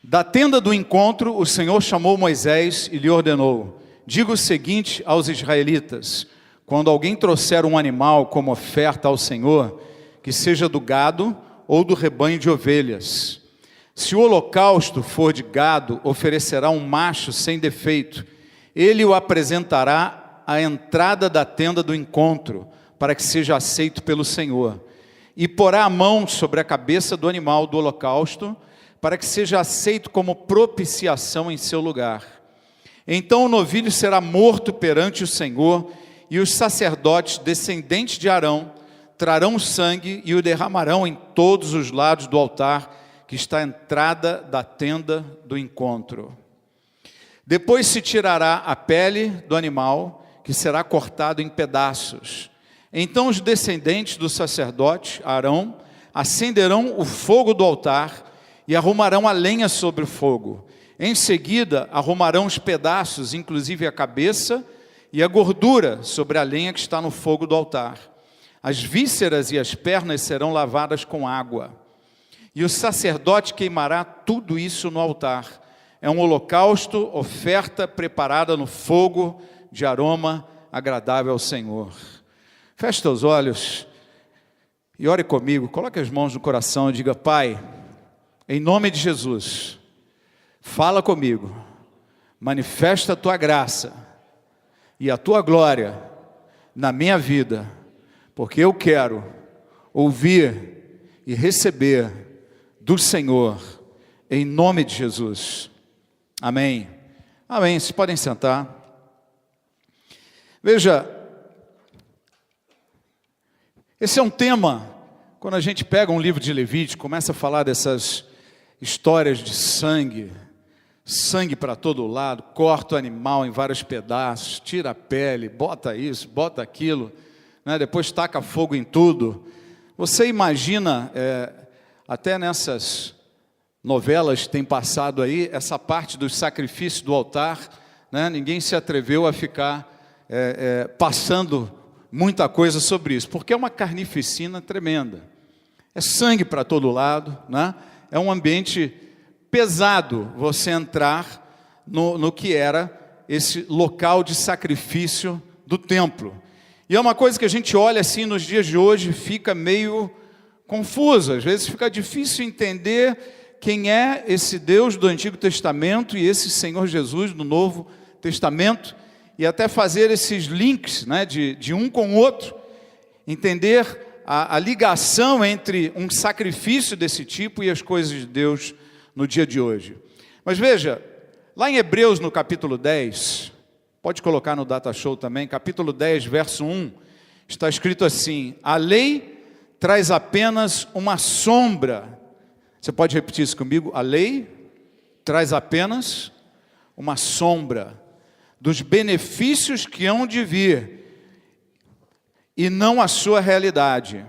Da tenda do encontro, o Senhor chamou Moisés e lhe ordenou: diga o seguinte aos israelitas: quando alguém trouxer um animal como oferta ao Senhor, que seja do gado ou do rebanho de ovelhas. Se o holocausto for de gado, oferecerá um macho sem defeito. Ele o apresentará à entrada da tenda do encontro, para que seja aceito pelo Senhor. E porá a mão sobre a cabeça do animal do holocausto, para que seja aceito como propiciação em seu lugar. Então o novilho será morto perante o Senhor, e os sacerdotes descendentes de Arão trarão o sangue e o derramarão em todos os lados do altar que está à entrada da tenda do encontro. Depois se tirará a pele do animal, que será cortado em pedaços. Então os descendentes do sacerdote Arão acenderão o fogo do altar e arrumarão a lenha sobre o fogo. Em seguida arrumarão os pedaços, inclusive a cabeça e a gordura, sobre a lenha que está no fogo do altar. As vísceras e as pernas serão lavadas com água. E o sacerdote queimará tudo isso no altar. É um holocausto, oferta preparada no fogo de aroma agradável ao Senhor. Feche teus olhos e ore comigo. Coloque as mãos no coração e diga: Pai, em nome de Jesus, fala comigo, manifesta a tua graça e a tua glória na minha vida, porque eu quero ouvir e receber do Senhor, em nome de Jesus. Amém. Amém. Vocês podem sentar. Veja, esse é um tema, quando a gente pega um livro de Levítico, começa a falar dessas histórias de sangue, sangue para todo lado, corta o animal em vários pedaços, tira a pele, bota isso, bota aquilo, né? Depois taca fogo em tudo. Você imagina, até nessas novelas que tem passado aí, essa parte dos sacrifícios do altar, né? Ninguém se atreveu a ficar passando muita coisa sobre isso, porque é uma carnificina tremenda. É sangue para todo lado, né? É um ambiente pesado você entrar no que era esse local de sacrifício do templo. E é uma coisa que a gente olha assim nos dias de hoje, fica meio confuso, às vezes fica difícil entender quem é esse Deus do Antigo Testamento e esse Senhor Jesus do Novo Testamento, e até fazer esses links, né, de um com o outro, entender a ligação entre um sacrifício desse tipo e as coisas de Deus no dia de hoje. Mas veja, lá em Hebreus no capítulo 10, pode colocar no Data Show também, capítulo 10, verso 1, está escrito assim: a lei traz apenas uma sombra. Você pode repetir isso comigo? A lei traz apenas uma sombra dos benefícios que hão de vir, e não a sua realidade.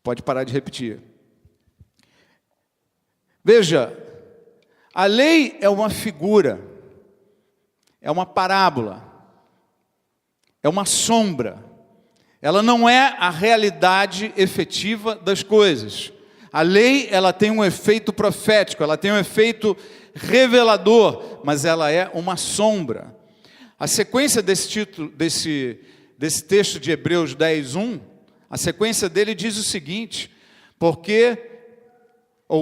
Pode parar de repetir. Veja, a lei é uma figura, é uma parábola, é uma sombra. Ela não é a realidade efetiva das coisas. A lei, ela tem um efeito profético, ela tem um efeito revelador, mas ela é uma sombra. A sequência desse título, desse texto de Hebreus 10, 1, a sequência dele diz o seguinte: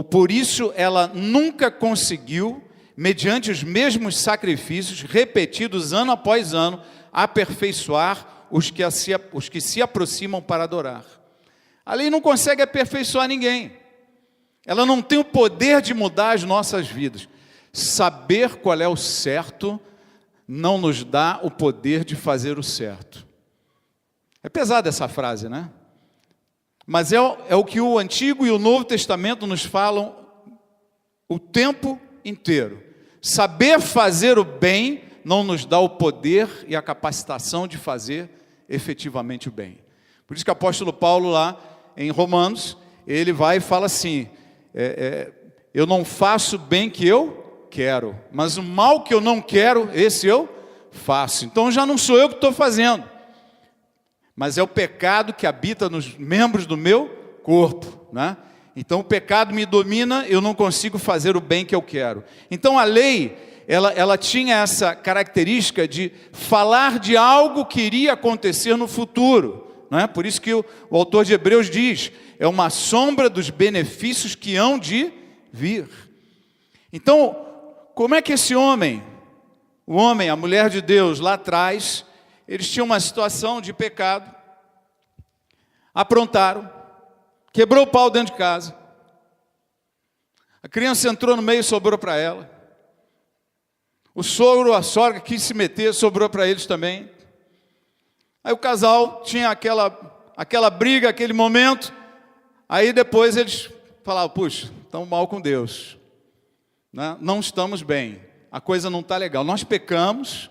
por isso ela nunca conseguiu, mediante os mesmos sacrifícios, repetidos ano após ano, aperfeiçoar os que se aproximam para adorar. A lei não consegue aperfeiçoar ninguém. Ela não tem o poder de mudar as nossas vidas. Saber qual é o certo não nos dá o poder de fazer o certo. É pesada essa frase, né? Mas é o que o Antigo e o Novo Testamento nos falam o tempo inteiro. Saber fazer o bem não nos dá o poder e a capacitação de fazer efetivamente o bem. Por isso que o apóstolo Paulo lá em Romanos, ele vai e fala assim: eu não faço o bem que eu quero, mas o mal que eu não quero, esse eu faço. Então já não sou eu que estou fazendo, mas é o pecado que habita nos membros do meu corpo, né? Então o pecado me domina, eu não consigo fazer o bem que eu quero. Então a lei, ela tinha essa característica de falar de algo que iria acontecer no futuro. Não é? Por isso que o autor de Hebreus diz, é uma sombra dos benefícios que hão de vir. Então, como é que esse homem, o homem, a mulher de Deus lá atrás, eles tinham uma situação de pecado, aprontaram, quebrou o pau dentro de casa, a criança entrou no meio e sobrou para ela, o sogro, a sogra quis se meter, sobrou para eles também. Aí o casal tinha aquela briga, aquele momento, aí depois eles falavam, puxa, estamos mal com Deus, né? Não estamos bem, a coisa não está legal, nós pecamos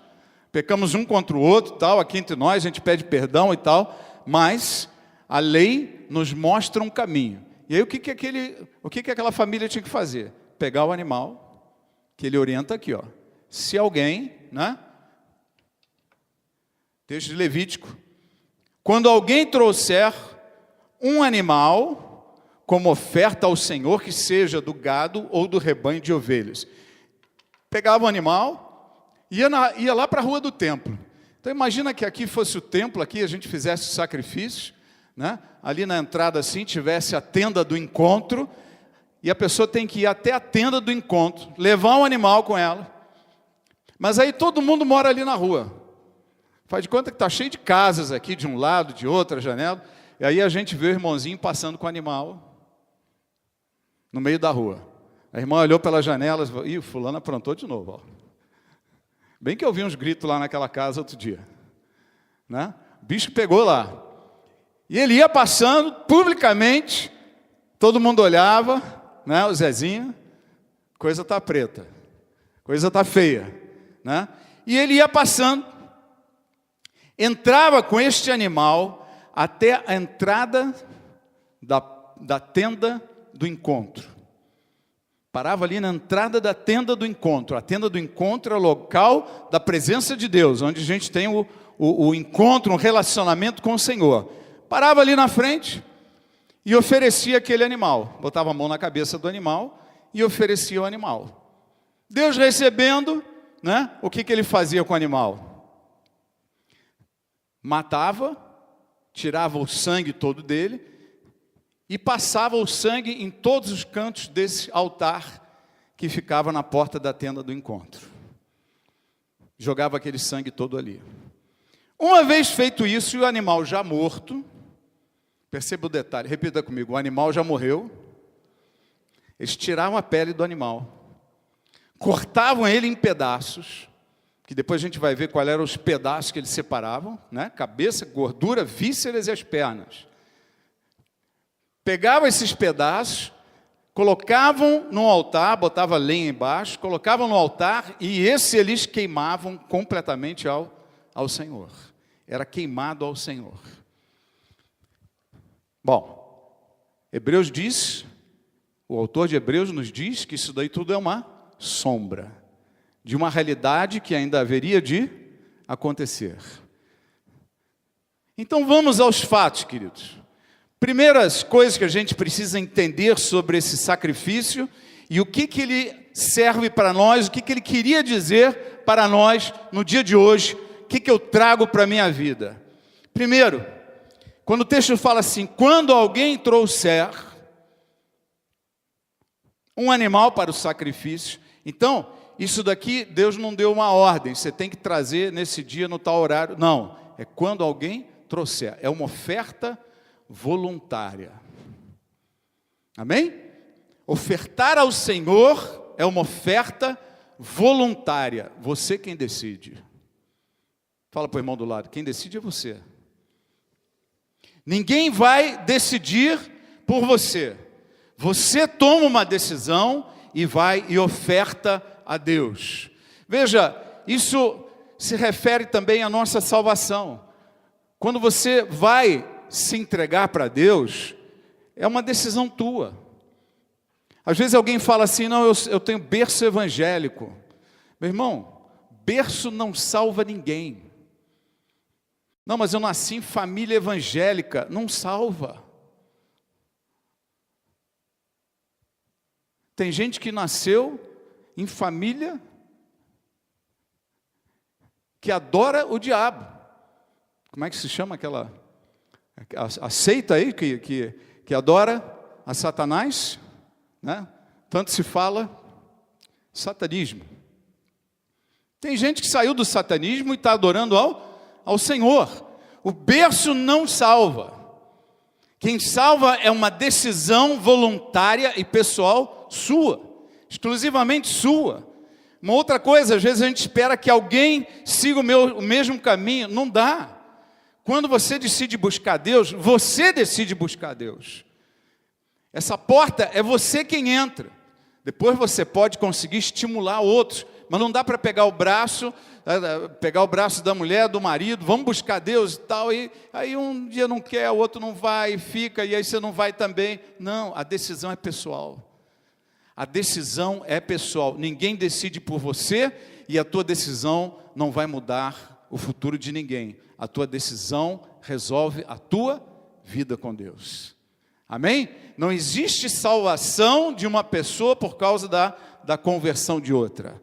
um contra o outro, tal, aqui entre nós, a gente pede perdão e tal, mas a lei nos mostra um caminho. E aí o que aquela família tinha que fazer? Pegar o animal, que ele orienta aqui, ó. Se alguém, né? Texto de Levítico. Quando alguém trouxer um animal como oferta ao Senhor, que seja do gado ou do rebanho de ovelhas. Pegava o animal, ia lá para a rua do templo. Então imagina que aqui fosse o templo, aqui a gente fizesse sacrifícios, né? Ali na entrada assim, tivesse a tenda do encontro, e a pessoa tem que ir até a tenda do encontro, levar um animal com ela. Mas aí todo mundo mora ali na rua. Faz de conta que está cheio de casas aqui, de um lado, de outra janela, e aí a gente vê o irmãozinho passando com o animal no meio da rua. A irmã olhou pela janela e falou, ih, fulano aprontou de novo. Ó. Bem que eu vi uns gritos lá naquela casa outro dia. Né? O bicho pegou lá. E ele ia passando publicamente, todo mundo olhava, né? O Zezinho, coisa está preta, coisa está feia. Né? E ele ia passando, entrava com este animal até a entrada da tenda do encontro. Parava ali na entrada da tenda do encontro. A tenda do encontro é o local da presença de Deus, onde a gente tem o encontro, um relacionamento com o Senhor. Parava ali na frente e oferecia aquele animal. Botava a mão na cabeça do animal e oferecia o animal. Deus recebendo, né? O que ele fazia com o animal? Matava, tirava o sangue todo dele e passava o sangue em todos os cantos desse altar que ficava na porta da tenda do encontro. Jogava aquele sangue todo ali. Uma vez feito isso, e o animal já morto, perceba o detalhe, repita comigo, o animal já morreu, eles tiravam a pele do animal, cortavam ele em pedaços, que depois a gente vai ver quais eram os pedaços que eles separavam, né? Cabeça, gordura, vísceras e as pernas. Pegavam esses pedaços, colocavam no altar, botava lenha embaixo, colocavam no altar e esse eles queimavam completamente ao Senhor. Era queimado ao Senhor. Bom, Hebreus diz, o autor de Hebreus nos diz que isso daí tudo é uma sombra de uma realidade que ainda haveria de acontecer. Então vamos aos fatos, queridos. Primeiras coisas que a gente precisa entender sobre esse sacrifício e o que ele serve para nós, o que ele queria dizer para nós no dia de hoje, o que eu trago para a minha vida. Primeiro, quando o texto fala assim, quando alguém trouxer um animal para o sacrifício, então, isso daqui, Deus não deu uma ordem, você tem que trazer nesse dia, no tal horário, não, é quando alguém trouxer, é uma oferta voluntária, amém? Ofertar ao Senhor é uma oferta voluntária, você quem decide. Fala para o irmão do lado, quem decide é você. Ninguém vai decidir por você. Você toma uma decisão e vai e oferta a Deus. Veja, isso se refere também à nossa salvação. Quando você vai se entregar para Deus, é uma decisão tua. Às vezes alguém fala assim, não, eu tenho berço evangélico. Meu irmão, berço não salva ninguém. Não, mas eu nasci em família evangélica, não salva. Tem gente que nasceu em família que adora o diabo. Como é que se chama aquela a seita aí que adora a Satanás, né? Tanto se fala satanismo. Tem gente que saiu do satanismo e está adorando ao Senhor. O berço não salva. Quem salva é uma decisão voluntária e pessoal sua, exclusivamente sua. Uma outra coisa, às vezes a gente espera que alguém siga o mesmo caminho. Não dá. Quando você decide buscar Deus, você decide buscar Deus. Essa porta é você quem entra. Depois você pode conseguir estimular outros, mas não dá para pegar o braço da mulher, do marido, vamos buscar Deus e tal, e aí um dia não quer, o outro não vai, fica, e aí você não vai também. Não, a decisão é pessoal. A decisão é pessoal. Ninguém decide por você, e a tua decisão não vai mudar o futuro de ninguém. A tua decisão resolve a tua vida com Deus. Amém? Não existe salvação de uma pessoa por causa da conversão de outra.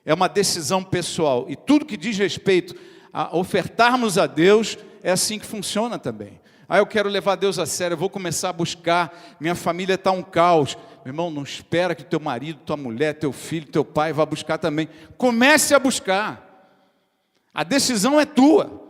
É uma decisão pessoal. E tudo que diz respeito a ofertarmos a Deus, é assim que funciona também. Eu quero levar Deus a sério, eu vou começar a buscar, minha família está um caos. Meu irmão, não espera que teu marido, tua mulher, teu filho, teu pai vá buscar também. Comece a buscar. A decisão é tua.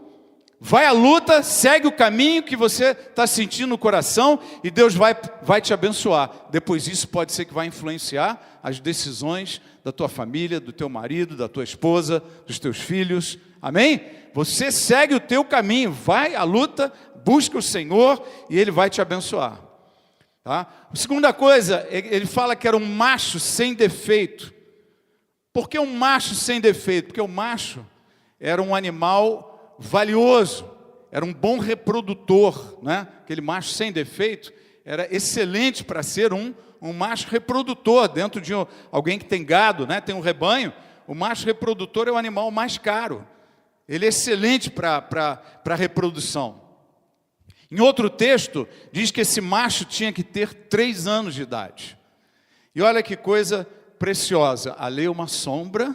Vai à luta, segue o caminho que você está sentindo no coração e Deus vai te abençoar. Depois isso pode ser que vai influenciar as decisões da tua família, do teu marido, da tua esposa, dos teus filhos. Amém? Você segue o teu caminho, vai à luta, busca o Senhor e Ele vai te abençoar. Tá? A segunda coisa, ele fala que era um macho sem defeito. Por que um macho sem defeito? Porque o macho era um animal valioso, era um bom reprodutor, né? Aquele macho sem defeito era excelente para ser um macho reprodutor dentro de alguém que tem gado, né? Tem um rebanho. O macho reprodutor é o animal mais caro, ele é excelente para reprodução. Em outro texto diz que esse macho tinha que ter 3 anos de idade. E olha que coisa preciosa, a lei é uma sombra,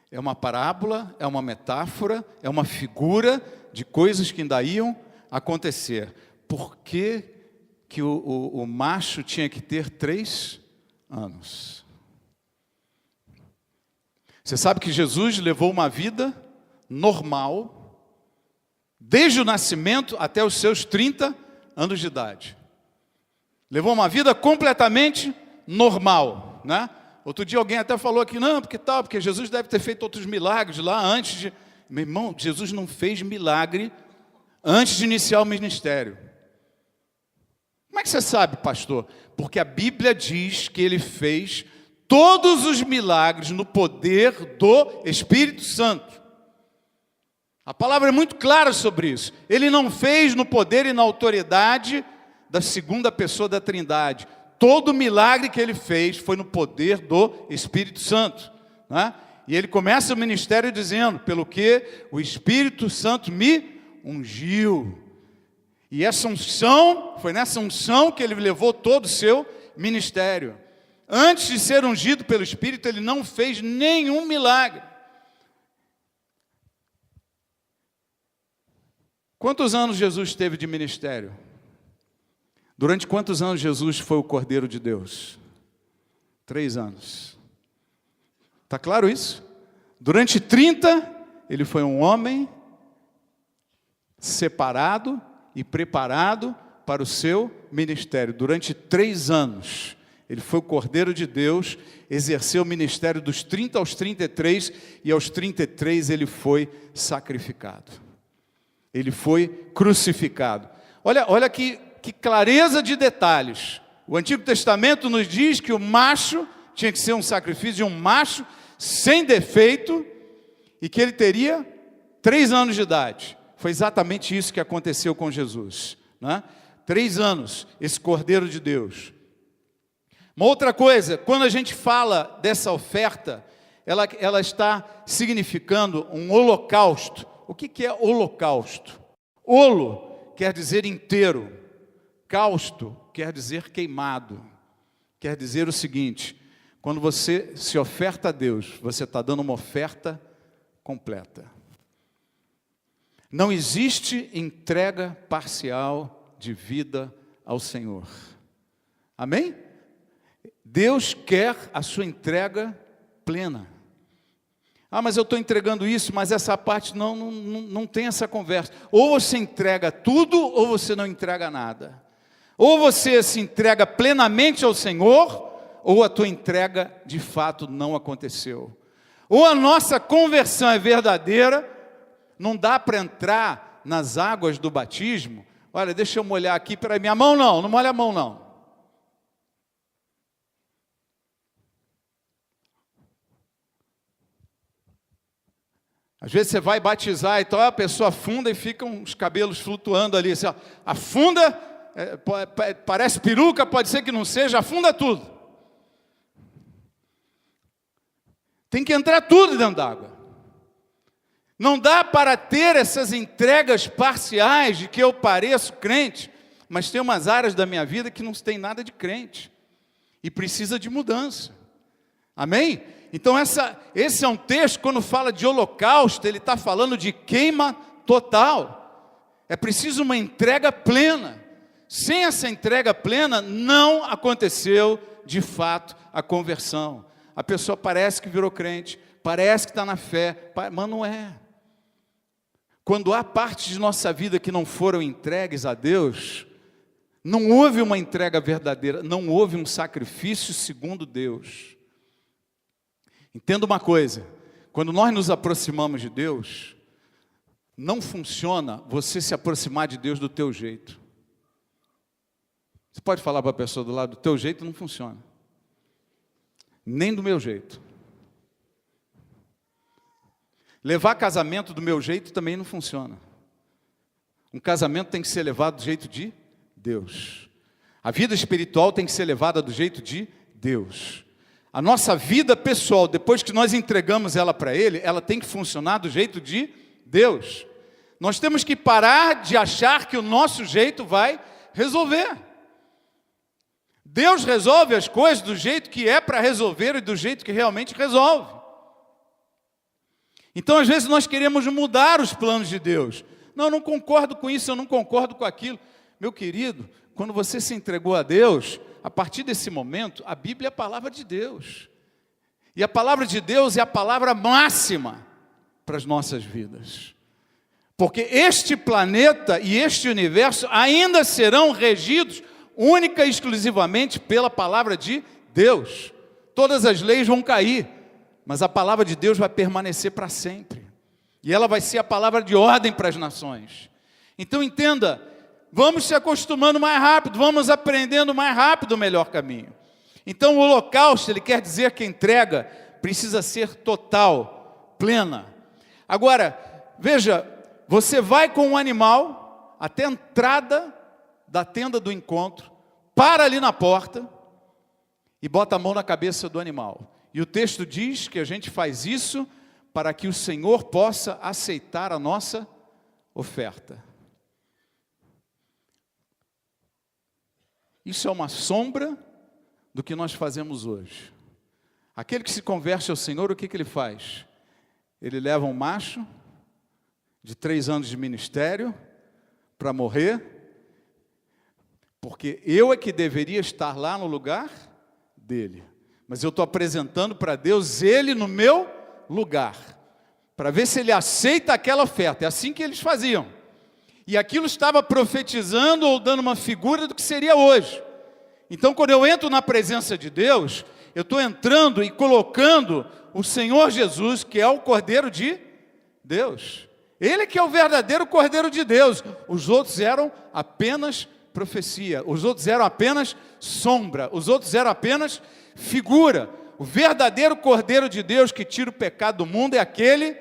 é uma parábola, é uma metáfora, é uma figura de coisas que ainda iam acontecer. Por que o macho tinha que ter 3 anos? Você sabe que Jesus levou uma vida normal, desde o nascimento até os seus 30 anos de idade. Levou uma vida completamente normal, né? Outro dia alguém até falou aqui, não, porque Jesus deve ter feito outros milagres lá antes de... Meu irmão, Jesus não fez milagre antes de iniciar o ministério. Como é que você sabe, pastor? Porque a Bíblia diz que ele fez todos os milagres no poder do Espírito Santo. A palavra é muito clara sobre isso. Ele não fez no poder e na autoridade da segunda pessoa da Trindade. Todo milagre que ele fez foi no poder do Espírito Santo, né? E ele começa o ministério dizendo, pelo que o Espírito Santo me ungiu. E essa unção, foi nessa unção que ele levou todo o seu ministério. Antes de ser ungido pelo Espírito, ele não fez nenhum milagre. Quantos anos Jesus teve de ministério? Durante quantos anos Jesus foi o Cordeiro de Deus? 3 anos. Está claro isso? Durante 30, ele foi um homem separado e preparado para o seu ministério. Durante 3 anos, ele foi o Cordeiro de Deus, exerceu o ministério dos 30 aos 33, e aos 33 ele foi sacrificado. Ele foi crucificado. Olha que clareza de detalhes. O Antigo Testamento nos diz que o macho tinha que ser um sacrifício de um macho sem defeito e que ele teria 3 anos de idade. Foi exatamente isso que aconteceu com Jesus, né? 3 anos, esse Cordeiro de Deus. Uma outra coisa, quando a gente fala dessa oferta, ela está significando um holocausto. O que é holocausto? Holo quer dizer inteiro. Causto quer dizer queimado. quer dizer o seguinte: quando você se oferta a Deus, você está dando uma oferta completa. Não existe entrega parcial de vida ao Senhor. Amém? Deus quer a sua entrega plena. Ah, mas eu estou entregando isso, mas essa parte não tem essa conversa. Ou você entrega tudo, ou você não entrega nada. Ou você se entrega plenamente ao Senhor, ou a tua entrega de fato não aconteceu. Ou a nossa conversão é verdadeira, não dá para entrar nas águas do batismo. Olha, deixa eu molhar aqui, peraí, minha mão não molha a mão não. Às vezes você vai batizar e tal, a pessoa afunda e ficam os cabelos flutuando ali. Assim, ó, afunda, parece peruca, pode ser que não seja, afunda tudo. Tem que entrar tudo dentro d'água. Não dá para ter essas entregas parciais de que eu pareço crente, mas tem umas áreas da minha vida que não tem nada de crente e precisa de mudança. Amém? Então esse é um texto, quando fala de holocausto, ele está falando de queima total. É preciso uma entrega plena. Sem essa entrega plena, não aconteceu de fato a conversão. A pessoa parece que virou crente, parece que está na fé, mas não é. Quando há partes de nossa vida que não foram entregues a Deus, não houve uma entrega verdadeira, não houve um sacrifício segundo Deus. Entenda uma coisa, quando nós nos aproximamos de Deus, não funciona você se aproximar de Deus do teu jeito. Você pode falar para a pessoa do lado, do teu jeito não funciona. Nem do meu jeito. Levar casamento do meu jeito também não funciona. Um casamento tem que ser levado do jeito de Deus. A vida espiritual tem que ser levada do jeito de Deus. A nossa vida pessoal, depois que nós entregamos ela para Ele, ela tem que funcionar do jeito de Deus. Nós temos que parar de achar que o nosso jeito vai resolver. Deus resolve as coisas do jeito que é para resolver e do jeito que realmente resolve. Então, às vezes, nós queremos mudar os planos de Deus. Não, eu não concordo com isso, eu não concordo com aquilo. Meu querido, quando você se entregou a Deus, a partir desse momento, a Bíblia é a palavra de Deus. E a palavra de Deus é a palavra máxima para as nossas vidas. Porque este planeta e este universo ainda serão regidos única e exclusivamente pela palavra de Deus. Todas as leis vão cair, mas a palavra de Deus vai permanecer para sempre. E ela vai ser a palavra de ordem para as nações. Então entenda, vamos se acostumando mais rápido, vamos aprendendo mais rápido o melhor caminho. Então o holocausto, ele quer dizer que a entrega precisa ser total, plena. Agora, veja, você vai com um animal até a entrada da tenda do encontro, para ali na porta e bota a mão na cabeça do animal. E o texto diz que a gente faz isso para que o Senhor possa aceitar a nossa oferta. Isso é uma sombra do que nós fazemos hoje. Aquele que se converte ao Senhor, o que ele faz? Ele leva um macho de 3 anos de ministério para morrer, porque eu é que deveria estar lá no lugar dele. Mas eu estou apresentando para Deus ele no meu lugar, para ver se ele aceita aquela oferta. É assim que eles faziam. E aquilo estava profetizando ou dando uma figura do que seria hoje. Então, quando eu entro na presença de Deus, eu estou entrando e colocando o Senhor Jesus, que é o Cordeiro de Deus. Ele que é o verdadeiro Cordeiro de Deus. Os outros eram apenas profecia, os outros eram apenas sombra, os outros eram apenas figura. O verdadeiro Cordeiro de Deus que tira o pecado do mundo é aquele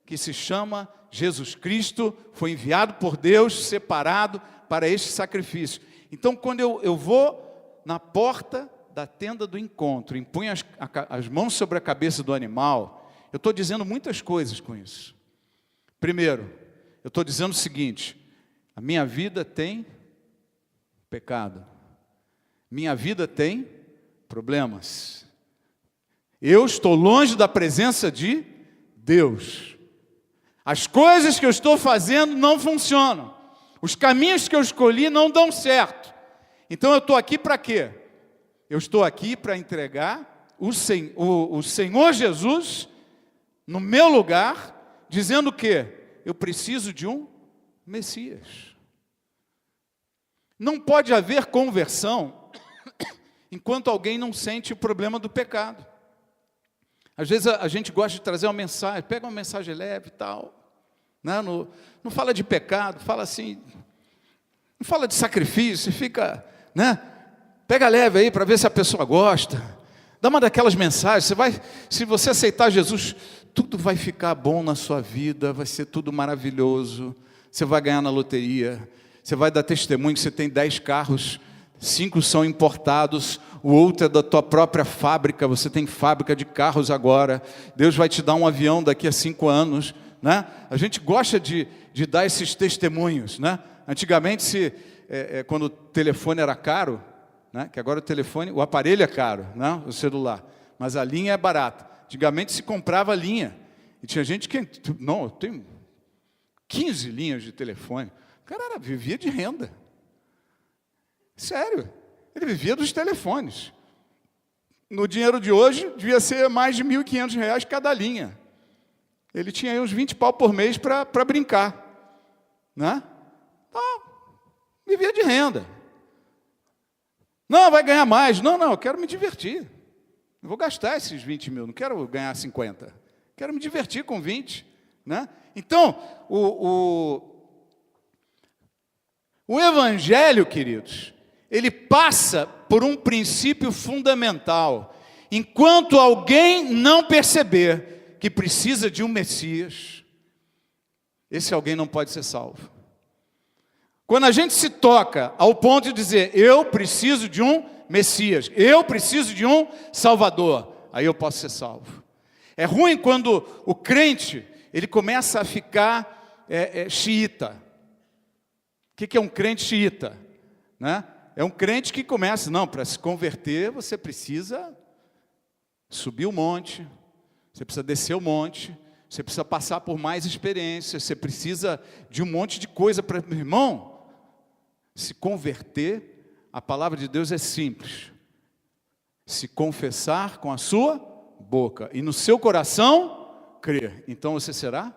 que se chama Jesus Cristo, foi enviado por Deus, separado para este sacrifício. Então, quando eu vou na porta da tenda do encontro, impunho as mãos sobre a cabeça do animal, eu estou dizendo muitas coisas com isso. Primeiro, eu estou dizendo o seguinte: a minha vida tem pecado, minha vida tem problemas. Eu estou longe da presença de Deus. As coisas que eu estou fazendo não funcionam. Os caminhos que eu escolhi não dão certo. Então eu estou aqui para quê? Eu estou aqui para entregar o Senhor Jesus no meu lugar, dizendo o quê? Eu preciso de um Messias. Não pode haver conversão enquanto alguém não sente o problema do pecado. Às vezes a gente gosta de trazer uma mensagem, pega uma mensagem leve e tal, né? Não fala de pecado, fala assim, não fala de sacrifício, fica, né? Pega leve aí para ver se a pessoa gosta. Dá uma daquelas mensagens, se você aceitar Jesus, tudo vai ficar bom na sua vida, vai ser tudo maravilhoso, você vai ganhar na loteria, você vai dar testemunho que você tem 10 carros, 5 são importados, o outro é da tua própria fábrica, você tem fábrica de carros agora, Deus vai te dar um avião daqui a 5 anos, né? A gente gosta de dar esses testemunhos, né? Antigamente, quando o telefone era caro, né? Que agora o aparelho é caro, né? O celular, mas a linha é barata. Antigamente se comprava linha, e tinha gente que, não, eu tenho 15 linhas de telefone. O cara vivia de renda. Sério, ele vivia dos telefones. No dinheiro de hoje, devia ser mais de R$ 1.500 cada linha. Ele tinha aí uns 20 pau por mês para brincar, né? Então, vivia de renda. Não, vai ganhar mais. Não, eu quero me divertir. Eu vou gastar esses 20 mil, não quero ganhar 50. Quero me divertir com 20, né? Então, o Evangelho, queridos, ele passa por um princípio fundamental. Enquanto alguém não perceber que precisa de um Messias, esse alguém não pode ser salvo. Quando a gente se toca ao ponto de dizer, eu preciso de um Messias, eu preciso de um Salvador, aí eu posso ser salvo. É ruim quando o crente, ele começa a ficar xiita. O que é um crente xiita? Né? É um crente que começa, não, para se converter você precisa subir o monte, você precisa descer o monte, você precisa passar por mais experiências, você precisa de um monte de coisa para... Irmão, se converter, a palavra de Deus é simples. Se confessar com a sua boca e no seu coração crer, então você será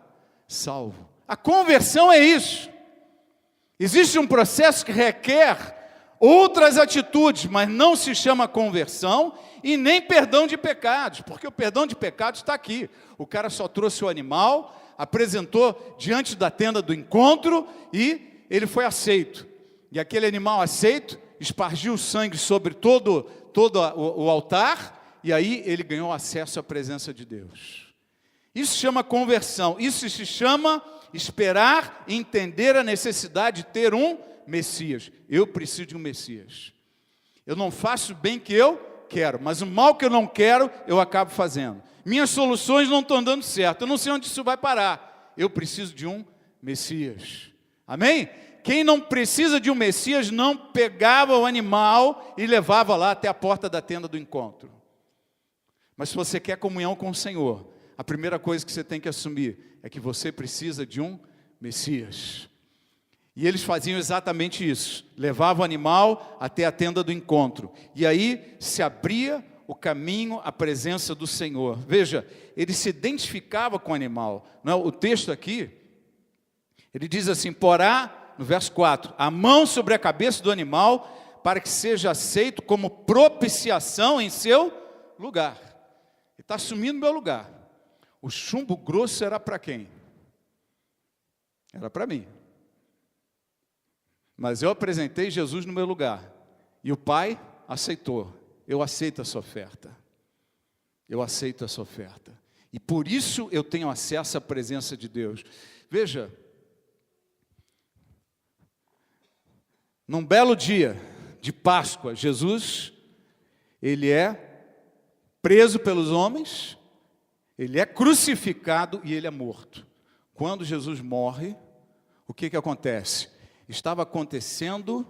salvo. A conversão é isso. Existe um processo que requer outras atitudes, mas não se chama conversão e nem perdão de pecados, porque o perdão de pecados está aqui. O cara só trouxe o animal, apresentou diante da tenda do encontro e ele foi aceito. E aquele animal aceito espargiu o sangue sobre todo o altar e aí ele ganhou acesso à presença de Deus. Isso se chama conversão, isso se chama esperar e entender a necessidade de ter um Messias. Eu preciso de um Messias. Eu não faço o bem que eu quero, mas o mal que eu não quero, eu acabo fazendo. Minhas soluções não estão dando certo, eu não sei onde isso vai parar. Eu preciso de um Messias. Amém? Quem não precisa de um Messias não pegava o animal e levava lá até a porta da tenda do encontro. Mas se você quer comunhão com o Senhor, a primeira coisa que você tem que assumir é que você precisa de um Messias. E eles faziam exatamente isso. Levavam o animal até a tenda do encontro. E aí se abria o caminho à presença do Senhor. Veja, ele se identificava com o animal. Não, o texto aqui, ele diz assim, porá, no verso 4, a mão sobre a cabeça do animal, para que seja aceito como propiciação em seu lugar. Ele está assumindo o meu lugar. O chumbo grosso era para quem? Era para mim. Mas eu apresentei Jesus no meu lugar. E o Pai aceitou. Eu aceito essa oferta. Eu aceito essa oferta. E por isso eu tenho acesso à presença de Deus. Veja, num belo dia de Páscoa, Jesus, ele é preso pelos homens, ele é crucificado e ele é morto. Quando Jesus morre, o que acontece? Estava acontecendo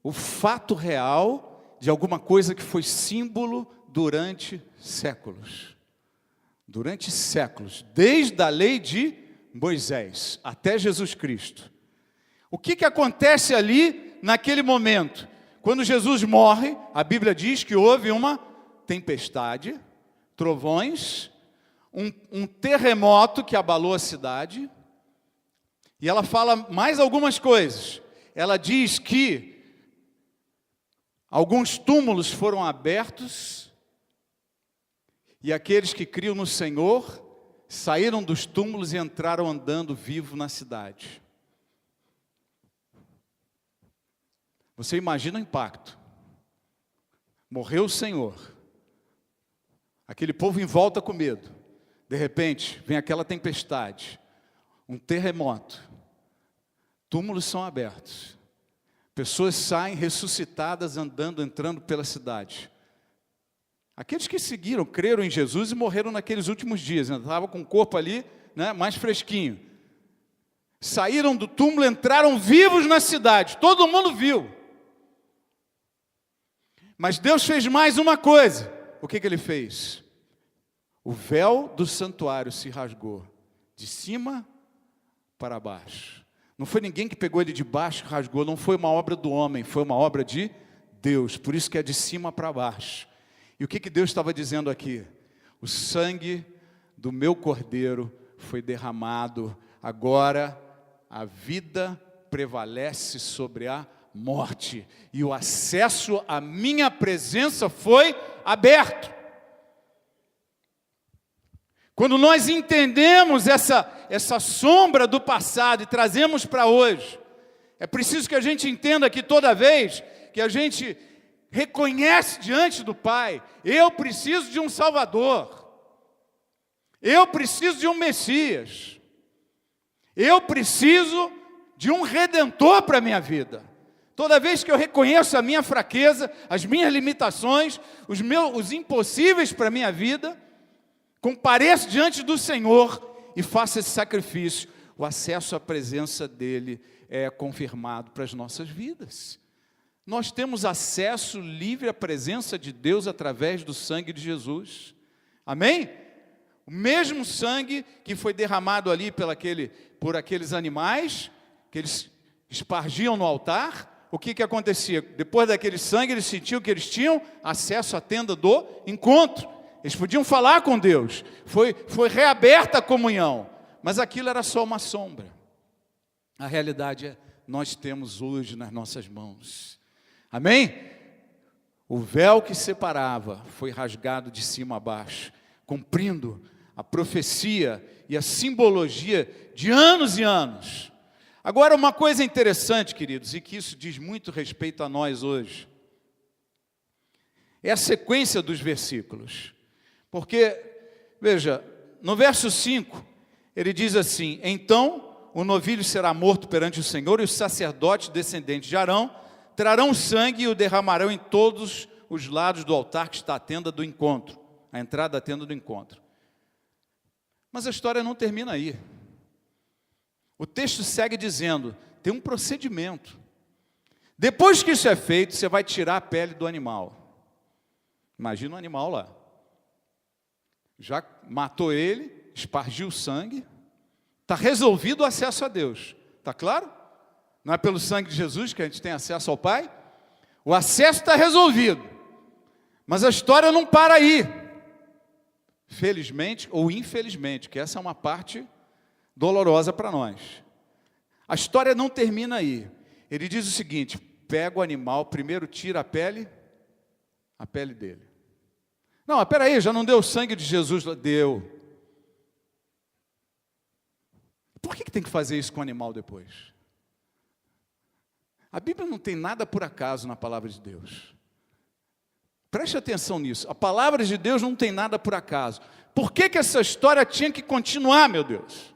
o fato real de alguma coisa que foi símbolo durante séculos. Durante séculos, desde a lei de Moisés até Jesus Cristo. O que acontece ali naquele momento? Quando Jesus morre, a Bíblia diz que houve uma tempestade, trovões, um terremoto que abalou a cidade. E ela fala mais algumas coisas. Ela diz que alguns túmulos foram abertos e aqueles que criam no Senhor saíram dos túmulos e entraram andando vivo na cidade. Você imagina o impacto. Morreu o Senhor. Aquele povo em volta com medo. De repente, vem aquela tempestade. Um terremoto. Túmulos são abertos. Pessoas saem ressuscitadas andando, entrando pela cidade. Aqueles que seguiram, creram em Jesus e morreram naqueles últimos dias. Ainda estavam com o corpo ali, né, mais fresquinho. Saíram do túmulo, entraram vivos na cidade. Todo mundo viu. Mas Deus fez mais uma coisa. O que ele fez? O véu do santuário se rasgou, de cima para baixo. Não foi ninguém que pegou ele de baixo e rasgou, não foi uma obra do homem, foi uma obra de Deus. Por isso que é de cima para baixo. E o que Deus estava dizendo aqui? O sangue do meu cordeiro foi derramado, agora a vida prevalece sobre a morte, e o acesso à minha presença foi aberto. Quando nós entendemos essa sombra do passado e trazemos para hoje, é preciso que a gente entenda que toda vez que a gente reconhece diante do Pai, eu preciso de um Salvador, eu preciso de um Messias, eu preciso de um Redentor para a minha vida. Toda vez que eu reconheço a minha fraqueza, as minhas limitações, os impossíveis para a minha vida, compareço diante do Senhor e faço esse sacrifício, o acesso à presença dEle é confirmado para as nossas vidas. Nós temos acesso livre à presença de Deus através do sangue de Jesus. Amém? O mesmo sangue que foi derramado ali por aqueles animais, que eles espargiam no altar. O que acontecia? Depois daquele sangue, eles sentiam que eles tinham acesso à tenda do encontro. Eles podiam falar com Deus. Foi reaberta a comunhão. Mas aquilo era só uma sombra. A realidade é, nós temos hoje nas nossas mãos. Amém? O véu que separava foi rasgado de cima a baixo, cumprindo a profecia e a simbologia de anos e anos. Agora, uma coisa interessante, queridos, e que isso diz muito respeito a nós hoje, é a sequência dos versículos. Porque, veja, no verso 5, ele diz assim: então o novilho será morto perante o Senhor, e os sacerdotes descendentes de Arão trarão sangue e o derramarão em todos os lados do altar que está a tenda do encontro, a entrada da tenda do encontro. Mas a história não termina aí. O texto segue dizendo, tem um procedimento. Depois que isso é feito, você vai tirar a pele do animal. Imagina um animal lá. Já matou ele, espargiu o sangue, está resolvido o acesso a Deus. Está claro? Não é pelo sangue de Jesus que a gente tem acesso ao Pai? O acesso está resolvido. Mas a história não para aí. Felizmente ou infelizmente, que essa é uma parte dolorosa para nós. A história não termina aí. Ele diz o seguinte: pega o animal, primeiro tira a pele dele. Não, mas peraí, já não deu o sangue de Jesus? Deu. Por que tem que fazer isso com o animal depois? A Bíblia não tem nada por acaso na palavra de Deus. Preste atenção nisso. A palavra de Deus não tem nada por acaso. Por que essa história tinha que continuar, meu Deus?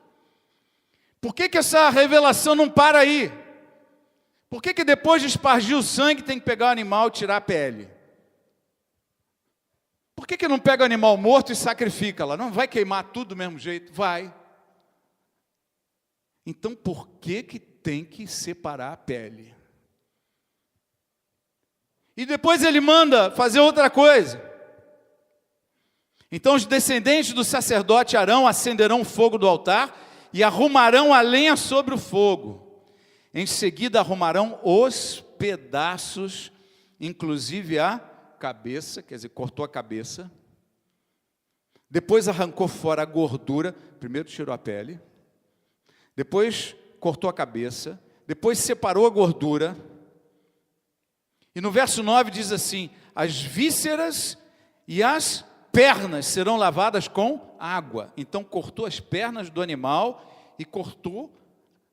Por que essa revelação não para aí? Por que depois de espargir o sangue tem que pegar o animal e tirar a pele? Por que não pega o animal morto e sacrifica lá? Não vai queimar tudo do mesmo jeito? Vai. Então por que tem que separar a pele? E depois ele manda fazer outra coisa. Então os descendentes do sacerdote Arão acenderão o fogo do altar e arrumarão a lenha sobre o fogo. Em seguida arrumarão os pedaços, inclusive a cabeça, quer dizer, cortou a cabeça. Depois arrancou fora a gordura, primeiro tirou a pele. Depois cortou a cabeça, depois separou a gordura. E no verso 9 diz assim: as vísceras e as pernas serão lavadas com água. Então cortou as pernas do animal e cortou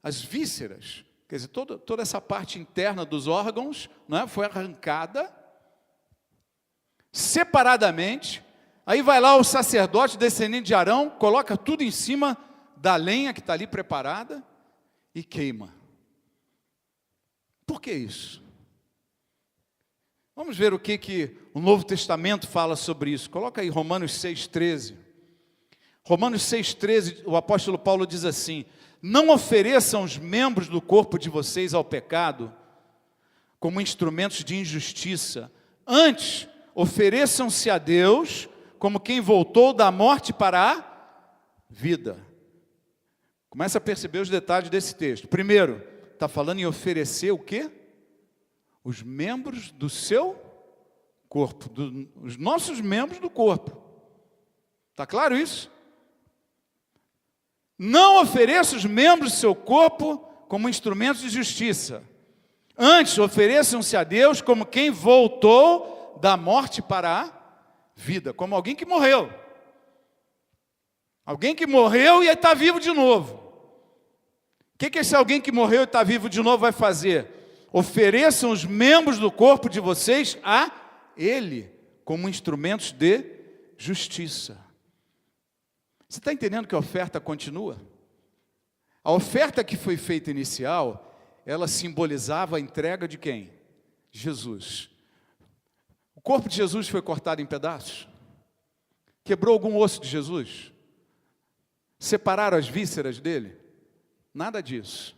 as vísceras. Quer dizer, toda essa parte interna dos órgãos, não é, foi arrancada separadamente. Aí vai lá o sacerdote descendente de Arão, coloca tudo em cima da lenha que está ali preparada e queima. Por que isso? Vamos ver o que o Novo Testamento fala sobre isso. Coloca aí Romanos 6,13. Romanos 6,13, o apóstolo Paulo diz assim: não ofereçam os membros do corpo de vocês ao pecado como instrumentos de injustiça. Antes, ofereçam-se a Deus como quem voltou da morte para a vida. Começa a perceber os detalhes desse texto. Primeiro, está falando em oferecer o quê? Os membros do seu corpo, os nossos membros do corpo. Está claro isso? Não ofereça os membros do seu corpo como instrumentos de justiça. Antes, ofereçam-se a Deus como quem voltou da morte para a vida, como alguém que morreu. Alguém que morreu e está vivo de novo. O que esse alguém que morreu e está vivo de novo vai fazer? Ofereçam os membros do corpo de vocês a Ele, como instrumentos de justiça. Você está entendendo que a oferta continua? A oferta que foi feita inicial, ela simbolizava a entrega de quem? Jesus. O corpo de Jesus foi cortado em pedaços? Quebrou algum osso de Jesus? Separaram as vísceras dele? Nada disso.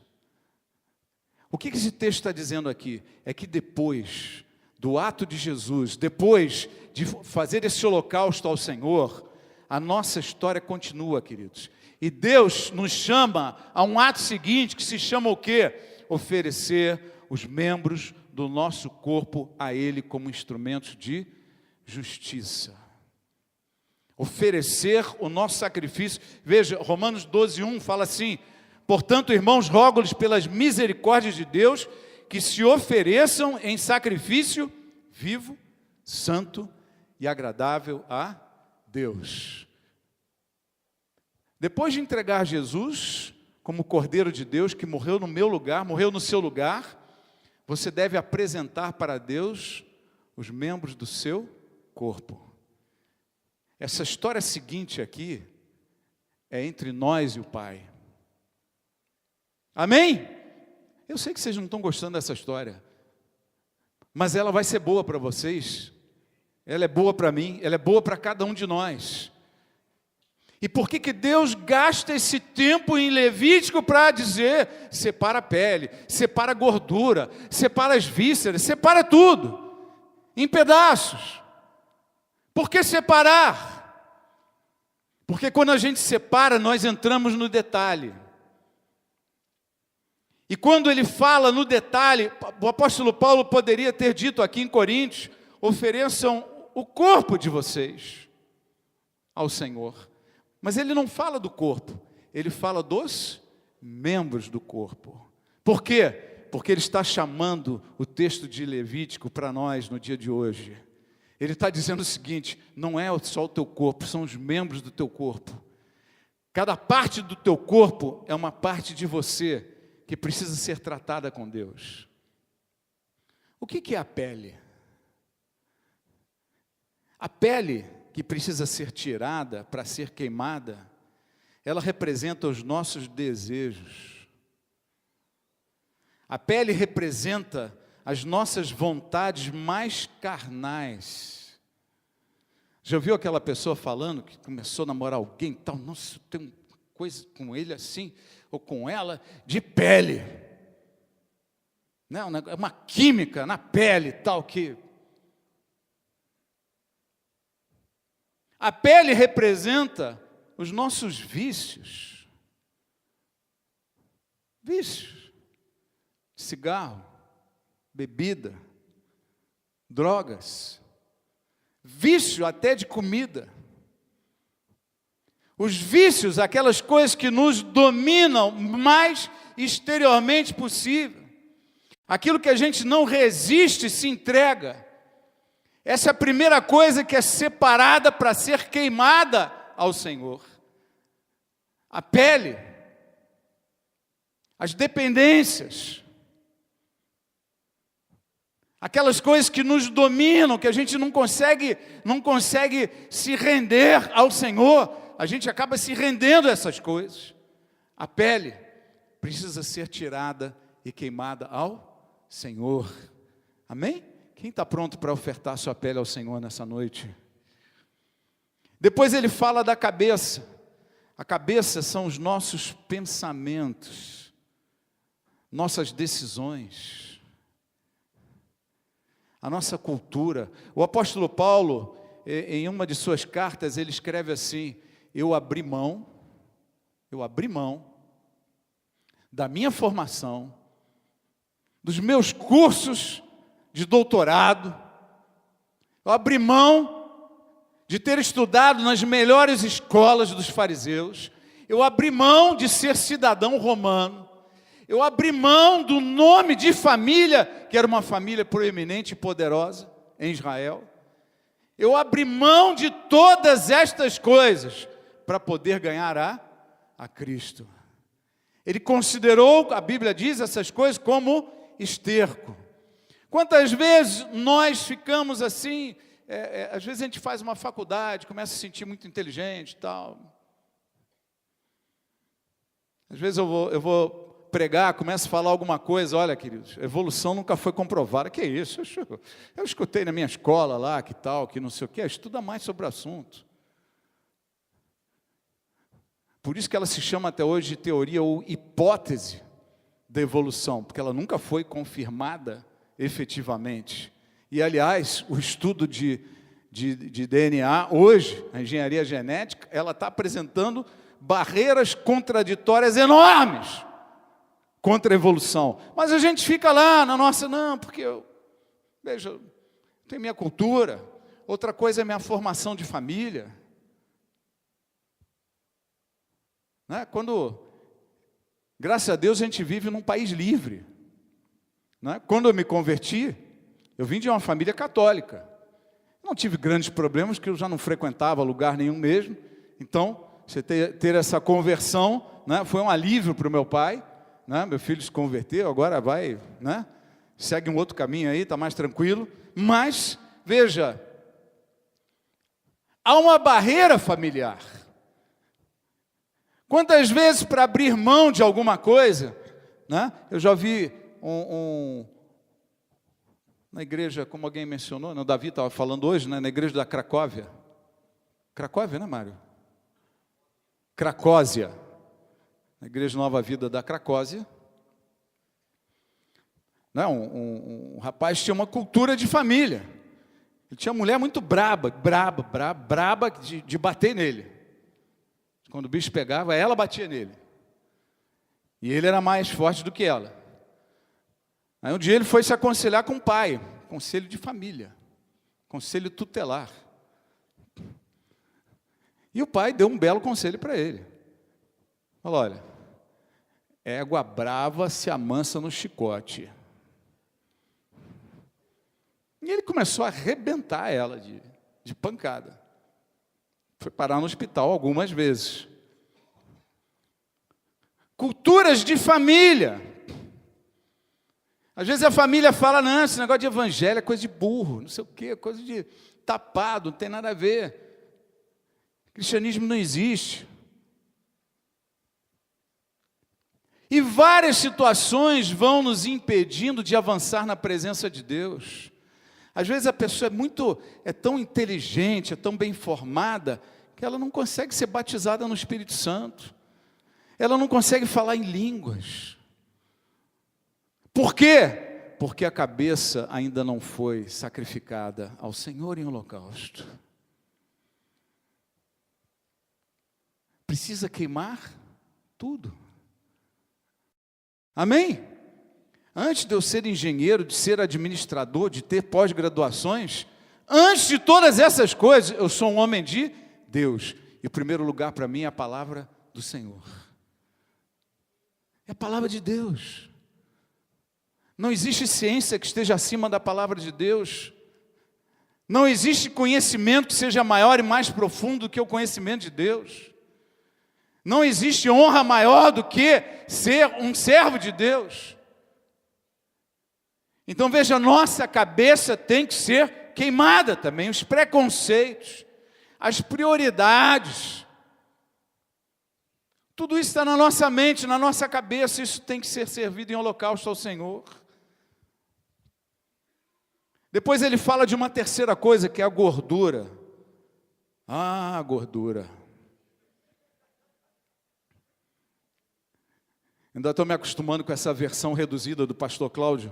O que esse texto está dizendo aqui? É que depois do ato de Jesus, depois de fazer esse holocausto ao Senhor, a nossa história continua, queridos. E Deus nos chama a um ato seguinte, que se chama o quê? Oferecer os membros do nosso corpo a Ele como instrumentos de justiça. Oferecer o nosso sacrifício. Veja, Romanos 12:1 fala assim: portanto, irmãos, rogo-lhes pelas misericórdias de Deus, que se ofereçam em sacrifício vivo, santo e agradável a Deus. Depois de entregar Jesus como Cordeiro de Deus, que morreu no meu lugar, morreu no seu lugar, você deve apresentar para Deus os membros do seu corpo. Essa história seguinte aqui é entre nós e o Pai. Amém? Eu sei que vocês não estão gostando dessa história, mas ela vai ser boa para vocês, ela é boa para mim, ela é boa para cada um de nós. E por que Deus gasta esse tempo em Levítico para dizer: separa a pele, separa a gordura, separa as vísceras, separa tudo, em pedaços? Por que separar? Porque quando a gente separa, nós entramos no detalhe. E quando ele fala no detalhe, o apóstolo Paulo poderia ter dito aqui em Coríntios: ofereçam o corpo de vocês ao Senhor. Mas ele não fala do corpo, ele fala dos membros do corpo. Por quê? Porque ele está chamando o texto de Levítico para nós no dia de hoje. Ele está dizendo o seguinte: não é só o teu corpo, são os membros do teu corpo. Cada parte do teu corpo é uma parte de você que precisa ser tratada com Deus. O que é a pele? A pele que precisa ser tirada para ser queimada, ela representa os nossos desejos. A pele representa as nossas vontades mais carnais. Já ouviu aquela pessoa falando que começou a namorar alguém e tal? Nossa, tem uma coisa com ele assim, ou com ela, de pele. Não, é uma química na pele tal que A pele representa os nossos vícios. Vícios. Cigarro, bebida, drogas, vício até de comida. Os vícios, aquelas coisas que nos dominam mais exteriormente possível. Aquilo que a gente não resiste, se entrega. Essa é a primeira coisa que é separada para ser queimada ao Senhor. A pele, as dependências, aquelas coisas que nos dominam, que a gente não consegue se render ao Senhor, a gente acaba se rendendo a essas coisas. A pele precisa ser tirada e queimada ao Senhor. Amém? Quem está pronto para ofertar sua pele ao Senhor nessa noite? Depois ele fala da cabeça. A cabeça são os nossos pensamentos, nossas decisões, a nossa cultura. O apóstolo Paulo, em uma de suas cartas, ele escreve assim: eu abri mão da minha formação, dos meus cursos de doutorado, eu abri mão de ter estudado nas melhores escolas dos fariseus, eu abri mão de ser cidadão romano, eu abri mão do nome de família, que era uma família proeminente e poderosa em Israel, eu abri mão de todas estas coisas para poder ganhar a Cristo. Ele considerou, a Bíblia diz, essas coisas como esterco. Quantas vezes nós ficamos assim, às vezes a gente faz uma faculdade, começa a se sentir muito inteligente e tal. Às vezes eu vou pregar, começo a falar alguma coisa, olha, queridos, evolução nunca foi comprovada. Que isso? Eu escutei na minha escola lá, que tal, que não sei o quê, estuda mais sobre o assunto. Por isso que ela se chama até hoje de teoria ou hipótese da evolução, porque ela nunca foi confirmada efetivamente. E, aliás, o estudo de DNA, hoje, a engenharia genética, ela está apresentando barreiras contraditórias enormes contra a evolução. Mas a gente fica lá na nossa, não, porque veja, eu tenho minha cultura, outra coisa é minha formação de família. Né? Graças a Deus, a gente vive num país livre. Né? Quando eu me converti, eu vim de uma família católica. Não tive grandes problemas, porque eu já não frequentava lugar nenhum mesmo. Então, você ter essa conversão, né, foi um alívio para o meu pai. Né? Meu filho se converteu, agora vai, né, segue um outro caminho aí, está mais tranquilo. Mas, veja, há uma barreira familiar. Quantas vezes para abrir mão de alguma coisa, né? Eu já vi na igreja, como alguém mencionou, né? O Davi estava falando hoje, né? Na igreja da Cracóvia. Cracóvia, né, Mário? Cracósia. Na igreja Nova Vida da Cracósia. Né? Um rapaz tinha uma cultura de família. Ele tinha uma mulher muito braba de bater nele. Quando o bicho pegava, ela batia nele. E ele era mais forte do que ela. Aí um dia ele foi se aconselhar com o pai, conselho de família, conselho tutelar. E o pai deu um belo conselho para ele. Falou, olha, égua brava se amansa no chicote. E ele começou a arrebentar ela de pancada. Foi parar no hospital algumas vezes. Culturas de família. Às vezes a família fala, não, esse negócio de evangelho é coisa de burro, não sei o quê, coisa de tapado, não tem nada a ver. Cristianismo não existe. E várias situações vão nos impedindo de avançar na presença de Deus. Às vezes a pessoa é tão inteligente, é tão bem formada, que ela não consegue ser batizada no Espírito Santo. Ela não consegue falar em línguas. Por quê? Porque a cabeça ainda não foi sacrificada ao Senhor em holocausto. precisa queimar tudo. Amém? Antes de eu ser engenheiro, de ser administrador, de ter pós-graduações, antes de todas essas coisas, eu sou um homem de Deus. E o primeiro lugar para mim é a palavra do Senhor. É a palavra de Deus. Não existe ciência que esteja acima da palavra de Deus. Não existe conhecimento que seja maior e mais profundo do que o conhecimento de Deus. Não existe honra maior do que ser um servo de Deus. Então veja, nossa cabeça tem que ser queimada também, os preconceitos, as prioridades. Tudo isso está na nossa mente, na nossa cabeça, isso tem que ser servido em holocausto ao Senhor. Depois ele fala de uma terceira coisa, que é a gordura. Ah, a gordura. Ainda estou me acostumando com essa versão reduzida do pastor Cláudio.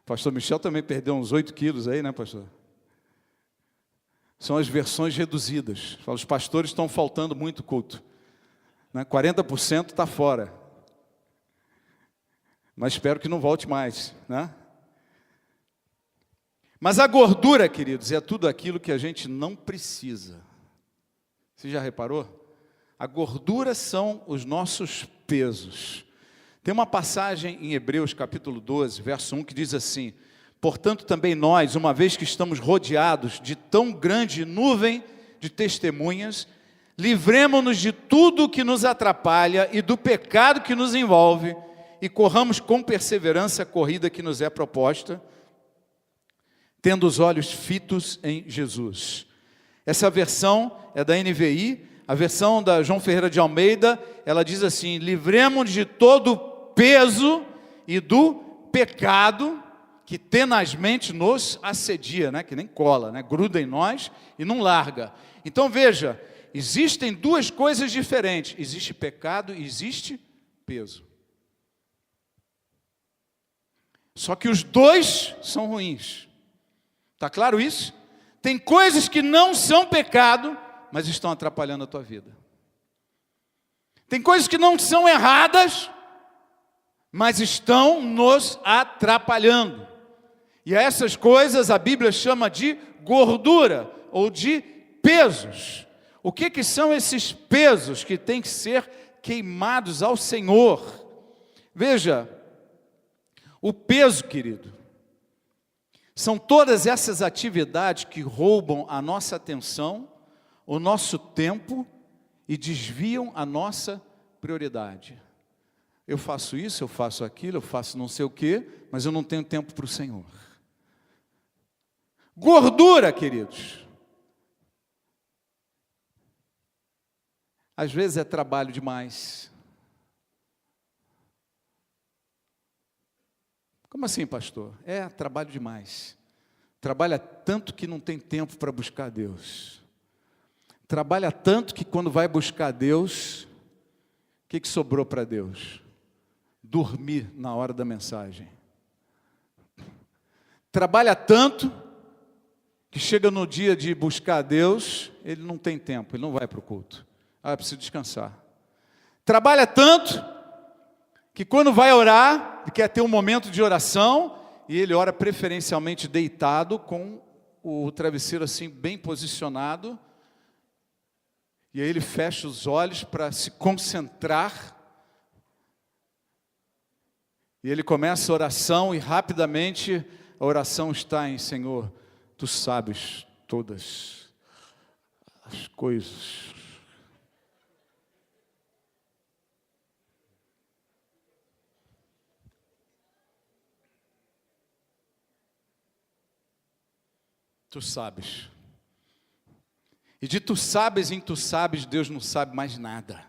Pastor Michel também perdeu uns 8 quilos aí, né, pastor? São as versões reduzidas. Os pastores estão faltando muito culto, né? 40% está fora. Mas espero que não volte mais, né? Mas a gordura, queridos, é tudo aquilo que a gente não precisa. Você já reparou? A gordura são os nossos pesos. Tem uma passagem em Hebreus capítulo 12, verso 1, que diz assim: portanto também nós, uma vez que estamos rodeados de tão grande nuvem de testemunhas, livremo-nos de tudo que nos atrapalha e do pecado que nos envolve, e corramos com perseverança a corrida que nos é proposta, tendo os olhos fitos em Jesus. Essa versão é da NVI. A versão da João Ferreira de Almeida, ela diz assim: livremos-nos de todo o peso e do pecado que tenazmente nos assedia, né? Que nem cola, né? Gruda em nós e não larga. Então veja, existem duas coisas diferentes: existe pecado e existe peso. Só que os dois são ruins. Está claro isso? Tem coisas que não são pecado, mas estão atrapalhando a tua vida. Tem coisas que não são erradas, mas estão nos atrapalhando. E a essas coisas a Bíblia chama de gordura ou de pesos. O que são esses pesos que têm que ser queimados ao Senhor? Veja, o peso, querido, são todas essas atividades que roubam a nossa atenção, o nosso tempo e desviam a nossa prioridade. Eu faço isso, eu faço aquilo, eu faço não sei o quê, mas eu não tenho tempo para o Senhor. Gordura, queridos. Às vezes é trabalho demais. Como assim, pastor? É trabalho demais. Trabalha tanto que não tem tempo para buscar Deus. Trabalha tanto que quando vai buscar Deus, o que sobrou para Deus? Dormir na hora da mensagem. Trabalha tanto que chega no dia de buscar Deus, ele não tem tempo, ele não vai para o culto. Eu preciso descansar. Trabalha tanto que quando vai orar, ele quer ter um momento de oração, e ele ora preferencialmente deitado, com o travesseiro assim bem posicionado, e aí ele fecha os olhos para se concentrar, e ele começa a oração, e rapidamente a oração está em: Senhor, Tu sabes todas as coisas. Tu sabes. E de tu sabes em tu sabes, Deus não sabe mais nada.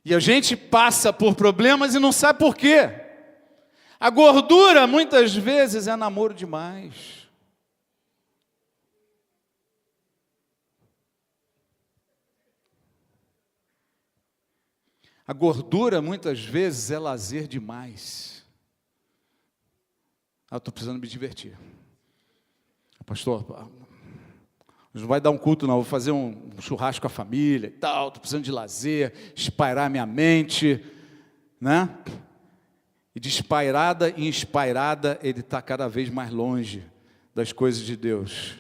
E a gente passa por problemas e não sabe por quê. A gordura muitas vezes é namoro demais. A gordura muitas vezes é lazer demais. Estou precisando me divertir. pastor, não vai dar um culto não, vou fazer um churrasco com a família e tal, estou precisando de lazer, espairar minha mente, né? E de espairada em espairada, ele está cada vez mais longe das coisas de Deus.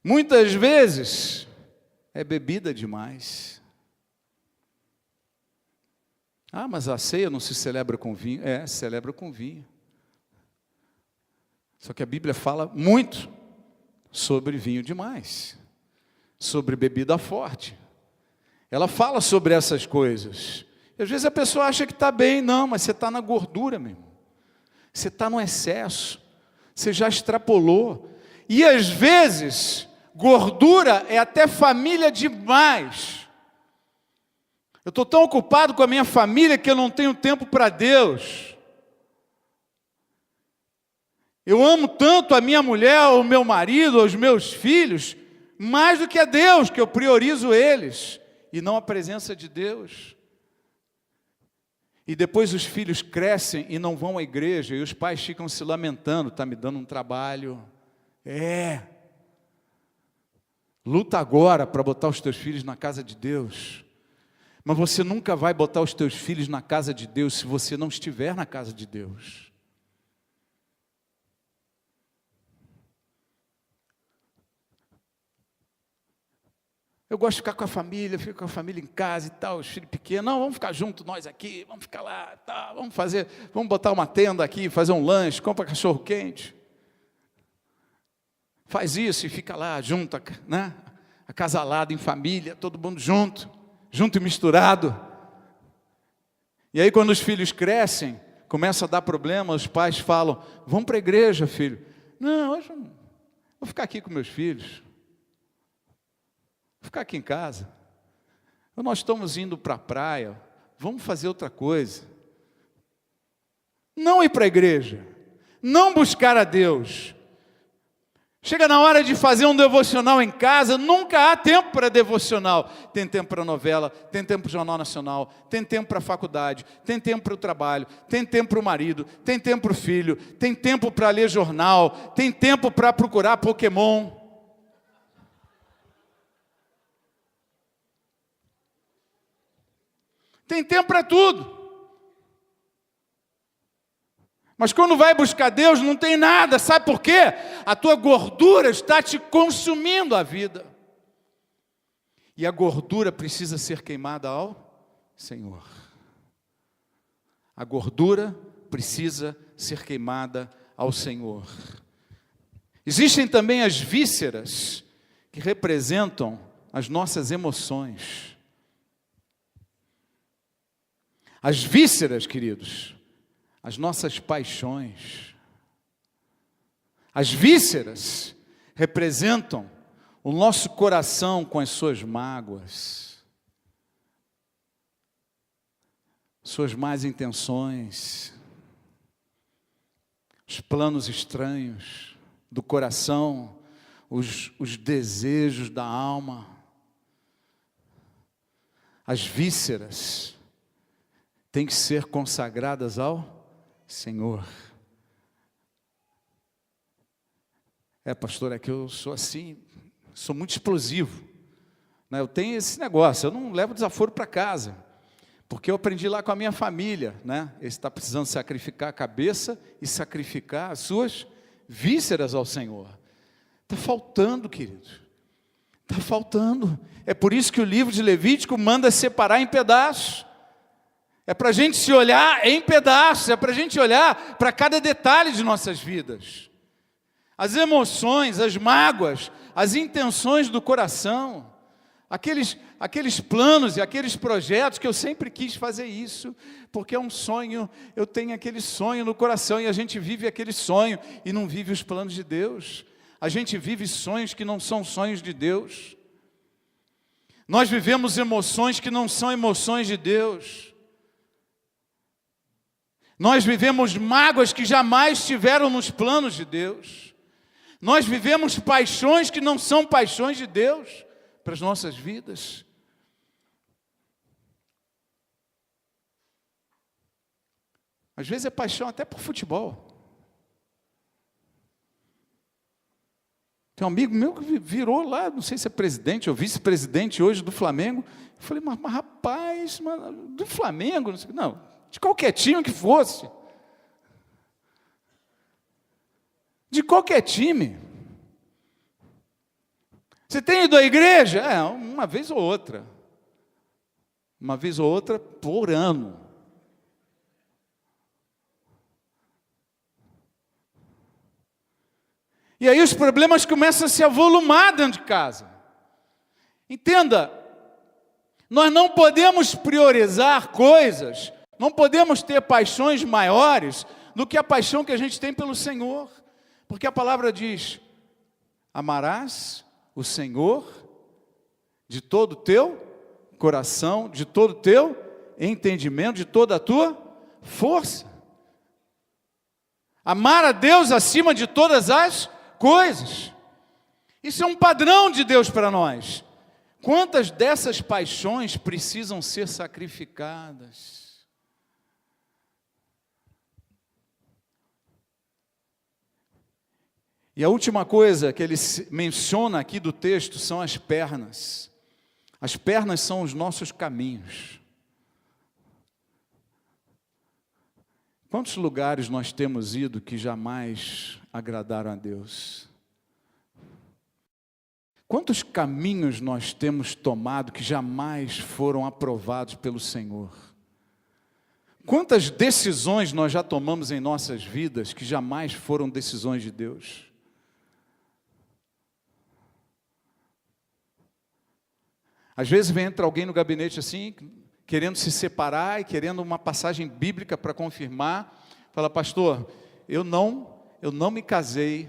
Muitas vezes, é bebida demais. Ah, mas a ceia não se celebra com vinho. É, se celebra com vinho. Só que a Bíblia fala muito sobre vinho demais, sobre bebida forte. Ela fala sobre essas coisas. E às vezes a pessoa acha que está bem, não, mas você está na gordura, meu irmão. Você está no excesso, você já extrapolou. E às vezes, gordura é até família demais. Eu estou tão ocupado com a minha família que eu não tenho tempo para Deus. Eu amo tanto a minha mulher, o meu marido, os meus filhos, mais do que a Deus, que eu priorizo eles, e não a presença de Deus. E depois os filhos crescem e não vão à igreja, e os pais ficam se lamentando, está me dando um trabalho. Luta agora para botar os teus filhos na casa de Deus. Mas você nunca vai botar os teus filhos na casa de Deus se você não estiver na casa de Deus. Eu gosto de ficar com a família, fico com a família em casa e tal, os filhos pequenos. Não, vamos ficar juntos nós aqui, vamos ficar lá, tá, vamos botar uma tenda aqui, fazer um lanche, compra cachorro quente. Faz isso e fica lá junto, né? Acasalado em família, todo mundo junto e misturado. E aí quando os filhos crescem, começa a dar problema, os pais falam, vamos para a igreja, filho. Não, hoje eu vou ficar aqui com meus filhos. Vou ficar aqui em casa. Nós estamos indo para a praia, vamos fazer outra coisa. Não ir para a igreja, não buscar a Deus. Chega na hora de fazer um devocional em casa, nunca há tempo para devocional. Tem tempo para novela, tem tempo para o Jornal Nacional, tem tempo para a faculdade, tem tempo para o trabalho, tem tempo para o marido, tem tempo para o filho, tem tempo para ler jornal, tem tempo para procurar Pokémon. Tem tempo para tudo. Mas quando vai buscar Deus, não tem nada. Sabe por quê? A tua gordura está te consumindo a vida. E a gordura precisa ser queimada ao Senhor. A gordura precisa ser queimada ao Senhor. Existem também as vísceras, que representam as nossas emoções. As vísceras, queridos, as nossas paixões. As vísceras representam o nosso coração com as suas mágoas, suas más intenções, os planos estranhos do coração, os desejos da alma. As vísceras têm que ser consagradas ao Senhor. Pastor, é que eu sou assim, sou muito explosivo, né? Eu tenho esse negócio, eu não levo desaforo para casa, porque eu aprendi lá com a minha família, né? Ele está precisando sacrificar a cabeça e sacrificar as suas vísceras ao Senhor. Está faltando, querido, está faltando. É por isso que o livro de Levítico manda separar em pedaços. É para a gente se olhar em pedaços, é para a gente olhar para cada detalhe de nossas vidas. As emoções, as mágoas, as intenções do coração, aqueles planos e aqueles projetos que eu sempre quis fazer isso, porque é um sonho, eu tenho aquele sonho no coração e a gente vive aquele sonho e não vive os planos de Deus. A gente vive sonhos que não são sonhos de Deus. Nós vivemos emoções que não são emoções de Deus. Nós vivemos mágoas que jamais estiveram nos planos de Deus. Nós vivemos paixões que não são paixões de Deus para as nossas vidas. Às vezes é paixão até por futebol. Tem um amigo meu que virou lá, não sei se é presidente ou vice-presidente hoje do Flamengo. Eu falei, mas rapaz, do Flamengo? Não, de qualquer time que fosse. De qualquer time. Você tem ido à igreja? Uma vez ou outra. Uma vez ou outra por ano. E aí os problemas começam a se avolumar dentro de casa. Entenda, nós não podemos priorizar coisas, não podemos ter paixões maiores do que a paixão que a gente tem pelo Senhor. Porque a palavra diz, amarás o Senhor de todo o teu coração, de todo o teu entendimento, de toda a tua força. Amar a Deus acima de todas as coisas. Isso é um padrão de Deus para nós. Quantas dessas paixões precisam ser sacrificadas? E a última coisa que ele menciona aqui do texto são as pernas. As pernas são os nossos caminhos. Quantos lugares nós temos ido que jamais agradaram a Deus? Quantos caminhos nós temos tomado que jamais foram aprovados pelo Senhor? Quantas decisões nós já tomamos em nossas vidas que jamais foram decisões de Deus? Às vezes entra alguém no gabinete assim, querendo se separar e querendo uma passagem bíblica para confirmar. Fala, pastor, eu não me casei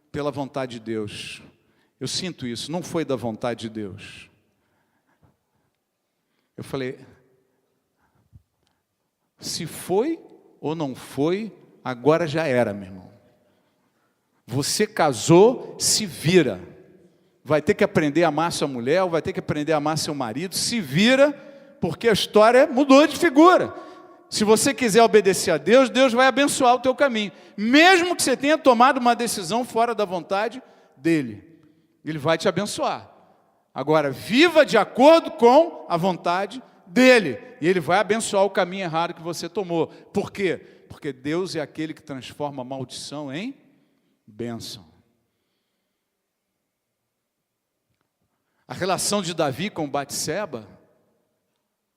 pela vontade de Deus. Eu sinto isso, não foi da vontade de Deus. Eu falei, se foi ou não foi, agora já era, meu irmão. Você casou, se vira. Vai ter que aprender a amar sua mulher, ou vai ter que aprender a amar seu marido, se vira, porque a história mudou de figura. Se você quiser obedecer a Deus, Deus vai abençoar o teu caminho. Mesmo que você tenha tomado uma decisão fora da vontade dEle. Ele vai te abençoar. Agora, viva de acordo com a vontade dEle. E Ele vai abençoar o caminho errado que você tomou. Por quê? Porque Deus é aquele que transforma a maldição em bênção. A relação de Davi com Batseba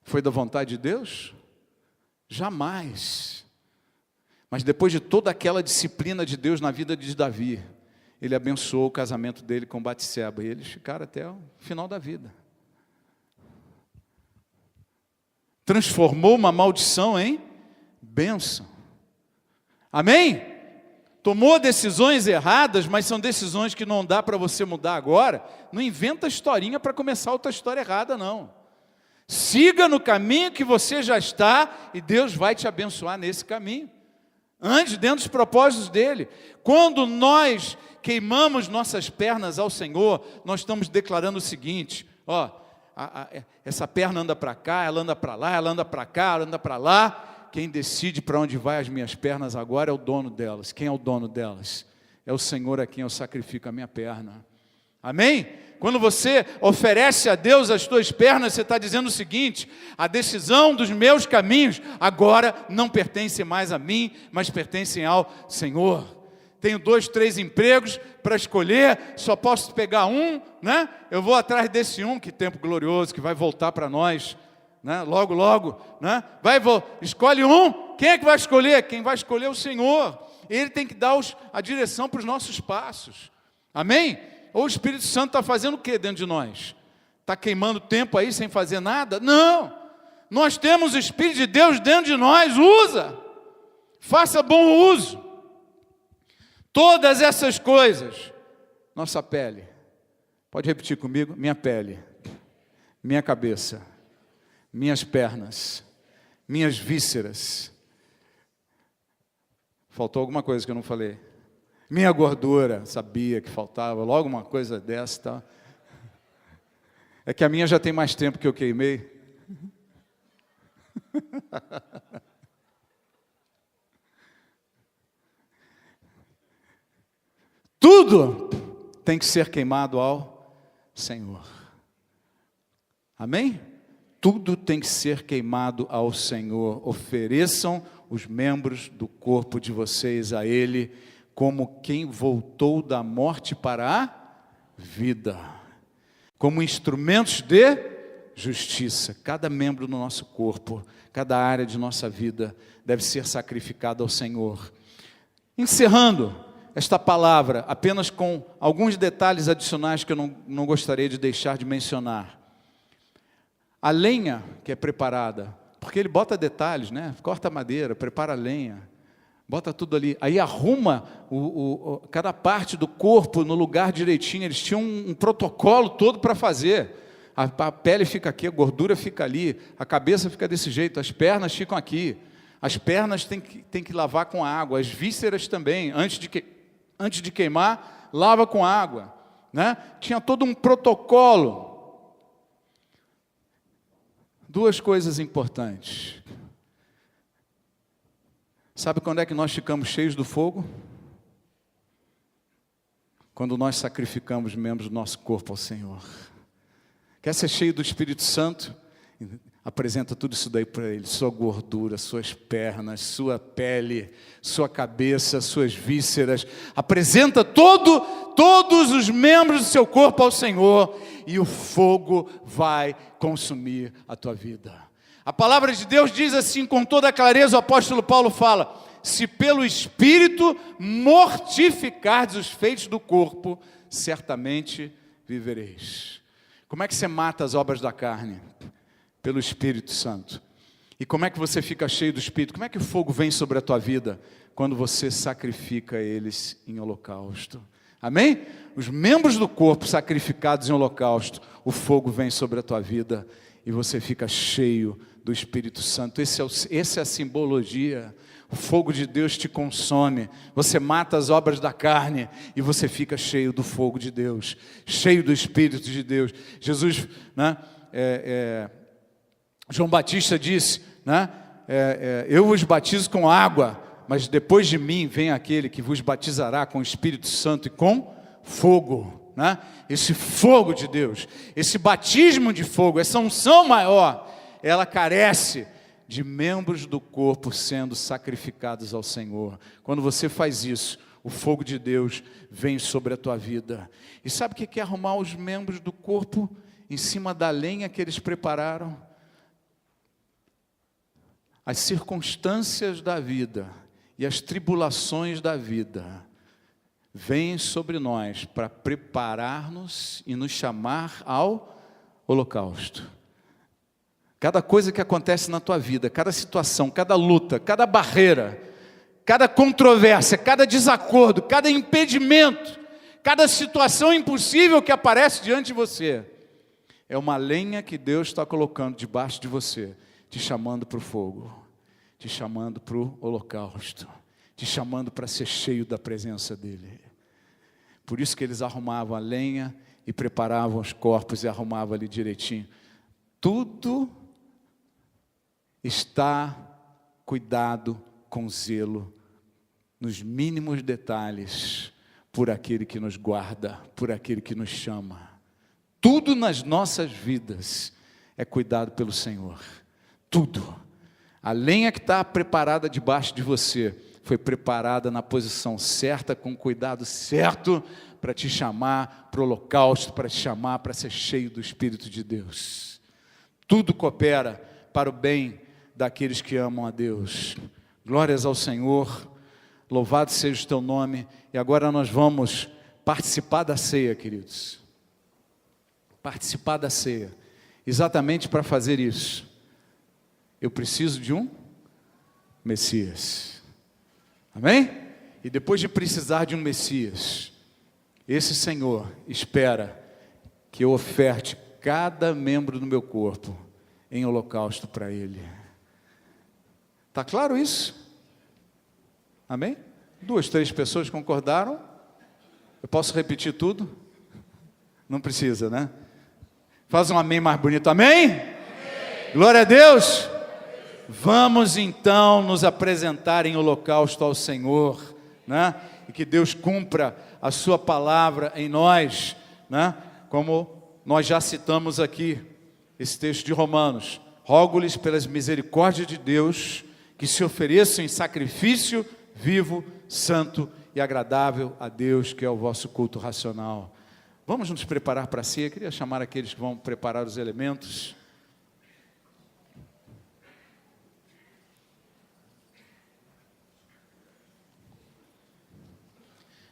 foi da vontade de Deus? Jamais. Mas depois de toda aquela disciplina de Deus na vida de Davi, Ele abençoou o casamento dele com Batseba, e eles ficaram até o final da vida. Transformou uma maldição em bênção. Amém? Tomou decisões erradas, mas são decisões que não dá para você mudar agora. Não inventa historinha para começar outra história errada, não. Siga no caminho que você já está e Deus vai te abençoar nesse caminho. Ande dentro dos propósitos dEle. Quando nós queimamos nossas pernas ao Senhor, nós estamos declarando o seguinte, essa perna anda para cá, ela anda para lá, ela anda para cá, ela anda para lá. Quem decide para onde vai as minhas pernas agora é o dono delas. Quem é o dono delas? É o Senhor a quem eu sacrifico a minha perna. Amém? Quando você oferece a Deus as tuas pernas, você está dizendo o seguinte, a decisão dos meus caminhos agora não pertence mais a mim, mas pertencem ao Senhor. Tenho 2, 3 empregos para escolher, só posso pegar um, né? Eu vou atrás desse um, que tempo glorioso, que vai voltar para nós, né? Logo, logo, né? Escolhe um. Quem é que vai escolher? Quem vai escolher é o Senhor. Ele tem que dar a direção para os nossos passos. Amém? Ou o Espírito Santo está fazendo o que dentro de nós? Está queimando tempo aí sem fazer nada? Não. Nós temos o Espírito de Deus dentro de nós. Usa. Faça bom uso. Todas essas coisas. Nossa pele. Pode repetir comigo? Minha pele. Minha cabeça. Minhas pernas, minhas vísceras. Faltou alguma coisa que eu não falei. Minha gordura, sabia que faltava, logo uma coisa dessa. Tá? É que a minha já tem mais tempo que eu queimei. Tudo tem que ser queimado ao Senhor. Amém? Tudo tem que ser queimado ao Senhor. Ofereçam os membros do corpo de vocês a Ele, como quem voltou da morte para a vida, como instrumentos de justiça. Cada membro do nosso corpo, cada área de nossa vida deve ser sacrificado ao Senhor. Encerrando esta palavra, apenas com alguns detalhes adicionais que eu não gostaria de deixar de mencionar. A lenha que é preparada, porque ele bota detalhes, né? Corta a madeira, prepara a lenha, bota tudo ali, aí arruma cada parte do corpo no lugar direitinho. Eles tinham um protocolo todo para fazer. A pele fica aqui, a gordura fica ali, a cabeça fica desse jeito, as pernas ficam aqui. As pernas tem que lavar com água, as vísceras também, antes de queimar, lava com água, né? Tinha todo um protocolo. Duas coisas importantes. Sabe quando é que nós ficamos cheios do fogo? Quando nós sacrificamos membros do nosso corpo ao Senhor. Quer ser cheio do Espírito Santo? Apresenta tudo isso daí para Ele. Sua gordura, suas pernas, sua pele, sua cabeça, suas vísceras. Apresenta todos os membros do seu corpo ao Senhor, e o fogo vai consumir a tua vida. A palavra de Deus diz assim, com toda clareza, o apóstolo Paulo fala: se pelo Espírito mortificardes os feitos do corpo, certamente vivereis. Como é que você mata as obras da carne? Pelo Espírito Santo. E como é que você fica cheio do Espírito? Como é que o fogo vem sobre a tua vida? Quando você sacrifica eles em holocausto. Amém? Os membros do corpo sacrificados em holocausto, o fogo vem sobre a tua vida e você fica cheio do Espírito Santo. Essa é a simbologia. O fogo de Deus te consome. Você mata as obras da carne e você fica cheio do fogo de Deus, cheio do Espírito de Deus. Jesus, né, João Batista disse, né, eu vos batizo com água, mas depois de mim vem aquele que vos batizará com o Espírito Santo e com fogo, né? Esse fogo de Deus, esse batismo de fogo, essa unção maior, ela carece de membros do corpo sendo sacrificados ao Senhor. Quando você faz isso, o fogo de Deus vem sobre a tua vida. E sabe o que é arrumar os membros do corpo em cima da lenha que eles prepararam? As circunstâncias da vida e as tribulações da vida vêm sobre nós para preparar-nos e nos chamar ao holocausto. Cada coisa que acontece na tua vida, cada situação, cada luta, cada barreira, cada controvérsia, cada desacordo, cada impedimento, cada situação impossível que aparece diante de você, é uma lenha que Deus está colocando debaixo de você, te chamando para o fogo, te chamando para o holocausto, te chamando para ser cheio da presença dEle. Por isso que eles arrumavam a lenha e preparavam os corpos e arrumavam ali direitinho. Tudo está cuidado com zelo, nos mínimos detalhes, por aquele que nos guarda, por aquele que nos chama. Tudo nas nossas vidas é cuidado pelo Senhor. Tudo. A lenha que está preparada debaixo de você foi preparada na posição certa, com cuidado certo, para te chamar para o holocausto, para te chamar para ser cheio do Espírito de Deus. Tudo coopera para o bem daqueles que amam a Deus. Glórias ao Senhor, louvado seja o teu nome. E agora nós vamos participar da ceia, queridos. Participar da ceia. Exatamente para fazer isso, eu preciso de um Messias. Amém? E depois de precisar de um Messias, esse Senhor espera que eu oferte cada membro do meu corpo em holocausto para Ele. Está claro isso? Amém? 2, 3 pessoas concordaram? Eu posso repetir tudo? Não precisa, né? Faz um amém mais bonito, amém? Amém. Glória a Deus! Vamos então nos apresentar em holocausto ao Senhor, né? e que Deus cumpra a sua palavra em nós, né? Como nós já citamos aqui, esse texto de Romanos: rogo-lhes pelas misericórdias de Deus, que se ofereçam em sacrifício vivo, santo e agradável a Deus, que é o vosso culto racional. Vamos nos preparar para a ceia. Queria chamar aqueles que vão preparar os elementos.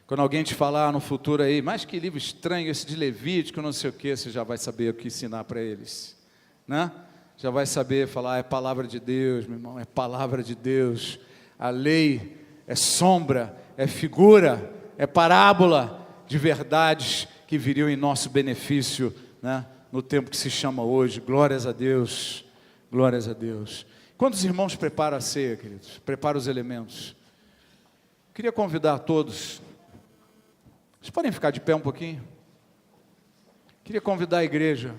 Quando alguém te falar no futuro aí, mas que livro estranho esse de Levítico, não sei o que, você já vai saber o que ensinar para eles, né? Já vai saber falar, é palavra de Deus, meu irmão, é palavra de Deus. A lei é sombra, é figura, é parábola de verdades que viriam em nosso benefício, né? No tempo que se chama hoje. Glórias a Deus, glórias a Deus. Quando os irmãos preparam a ceia, queridos, preparam os elementos, queria convidar todos. Vocês podem ficar de pé um pouquinho? Queria convidar a igreja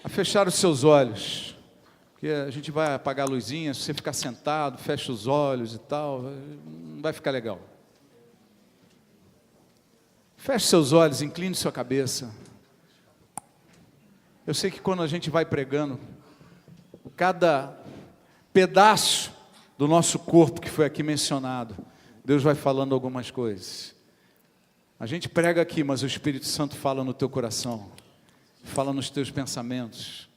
a fechar os seus olhos, porque a gente vai apagar a luzinha. Se você ficar sentado, fecha os olhos e tal, não vai ficar legal. Feche seus olhos, incline sua cabeça. Eu sei que quando a gente vai pregando, cada pedaço do nosso corpo que foi aqui mencionado, Deus vai falando algumas coisas. A gente prega aqui, mas o Espírito Santo fala no teu coração, fala nos teus pensamentos.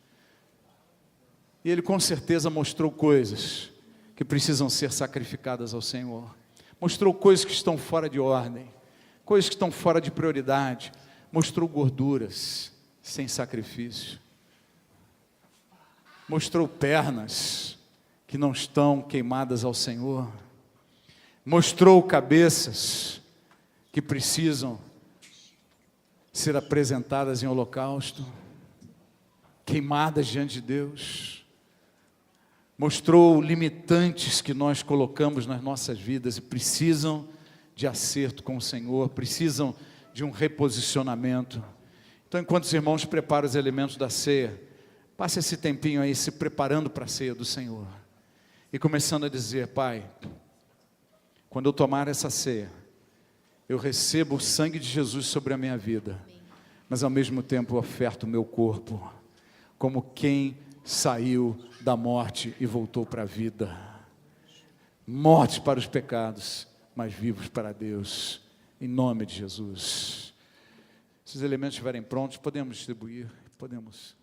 E Ele com certeza mostrou coisas que precisam ser sacrificadas ao Senhor. Mostrou coisas que estão fora de ordem, coisas que estão fora de prioridade. Mostrou gorduras sem sacrifício. Mostrou pernas que não estão queimadas ao Senhor. Mostrou cabeças que precisam ser apresentadas em holocausto, queimadas diante de Deus. Mostrou limitantes que nós colocamos nas nossas vidas e precisam de acerto com o Senhor, precisam de um reposicionamento. Então, enquanto os irmãos preparam os elementos da ceia, passe esse tempinho aí se preparando para a ceia do Senhor e começando a dizer: Pai, quando eu tomar essa ceia, eu recebo o sangue de Jesus sobre a minha vida, mas ao mesmo tempo eu oferto o meu corpo, como quem saiu da morte e voltou para a vida. Morte para os pecados, mas vivos para Deus, em nome de Jesus. Se os elementos estiverem prontos, podemos distribuir, podemos.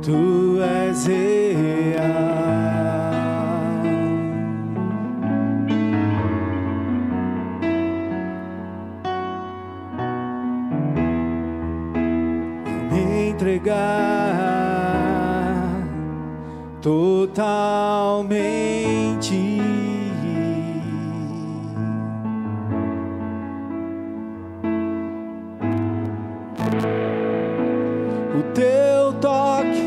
Tu és real, vou me entregar totalmente. O teu toque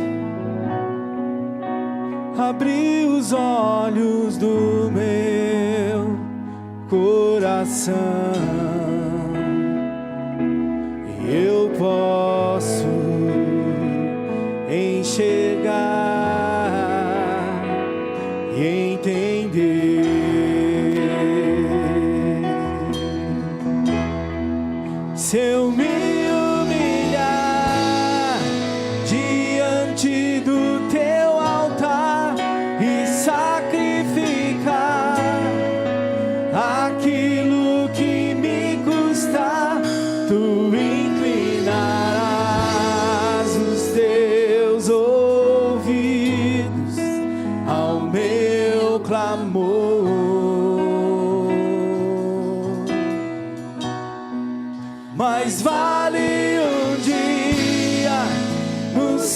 abriu os olhos do meu coração e eu posso enxergar e entender. Se eu me humilhar diante do teu altar e sacrificar aquilo que me custar, tu inclinarás os teus ouvidos ao meu clamor. Mais vale um dia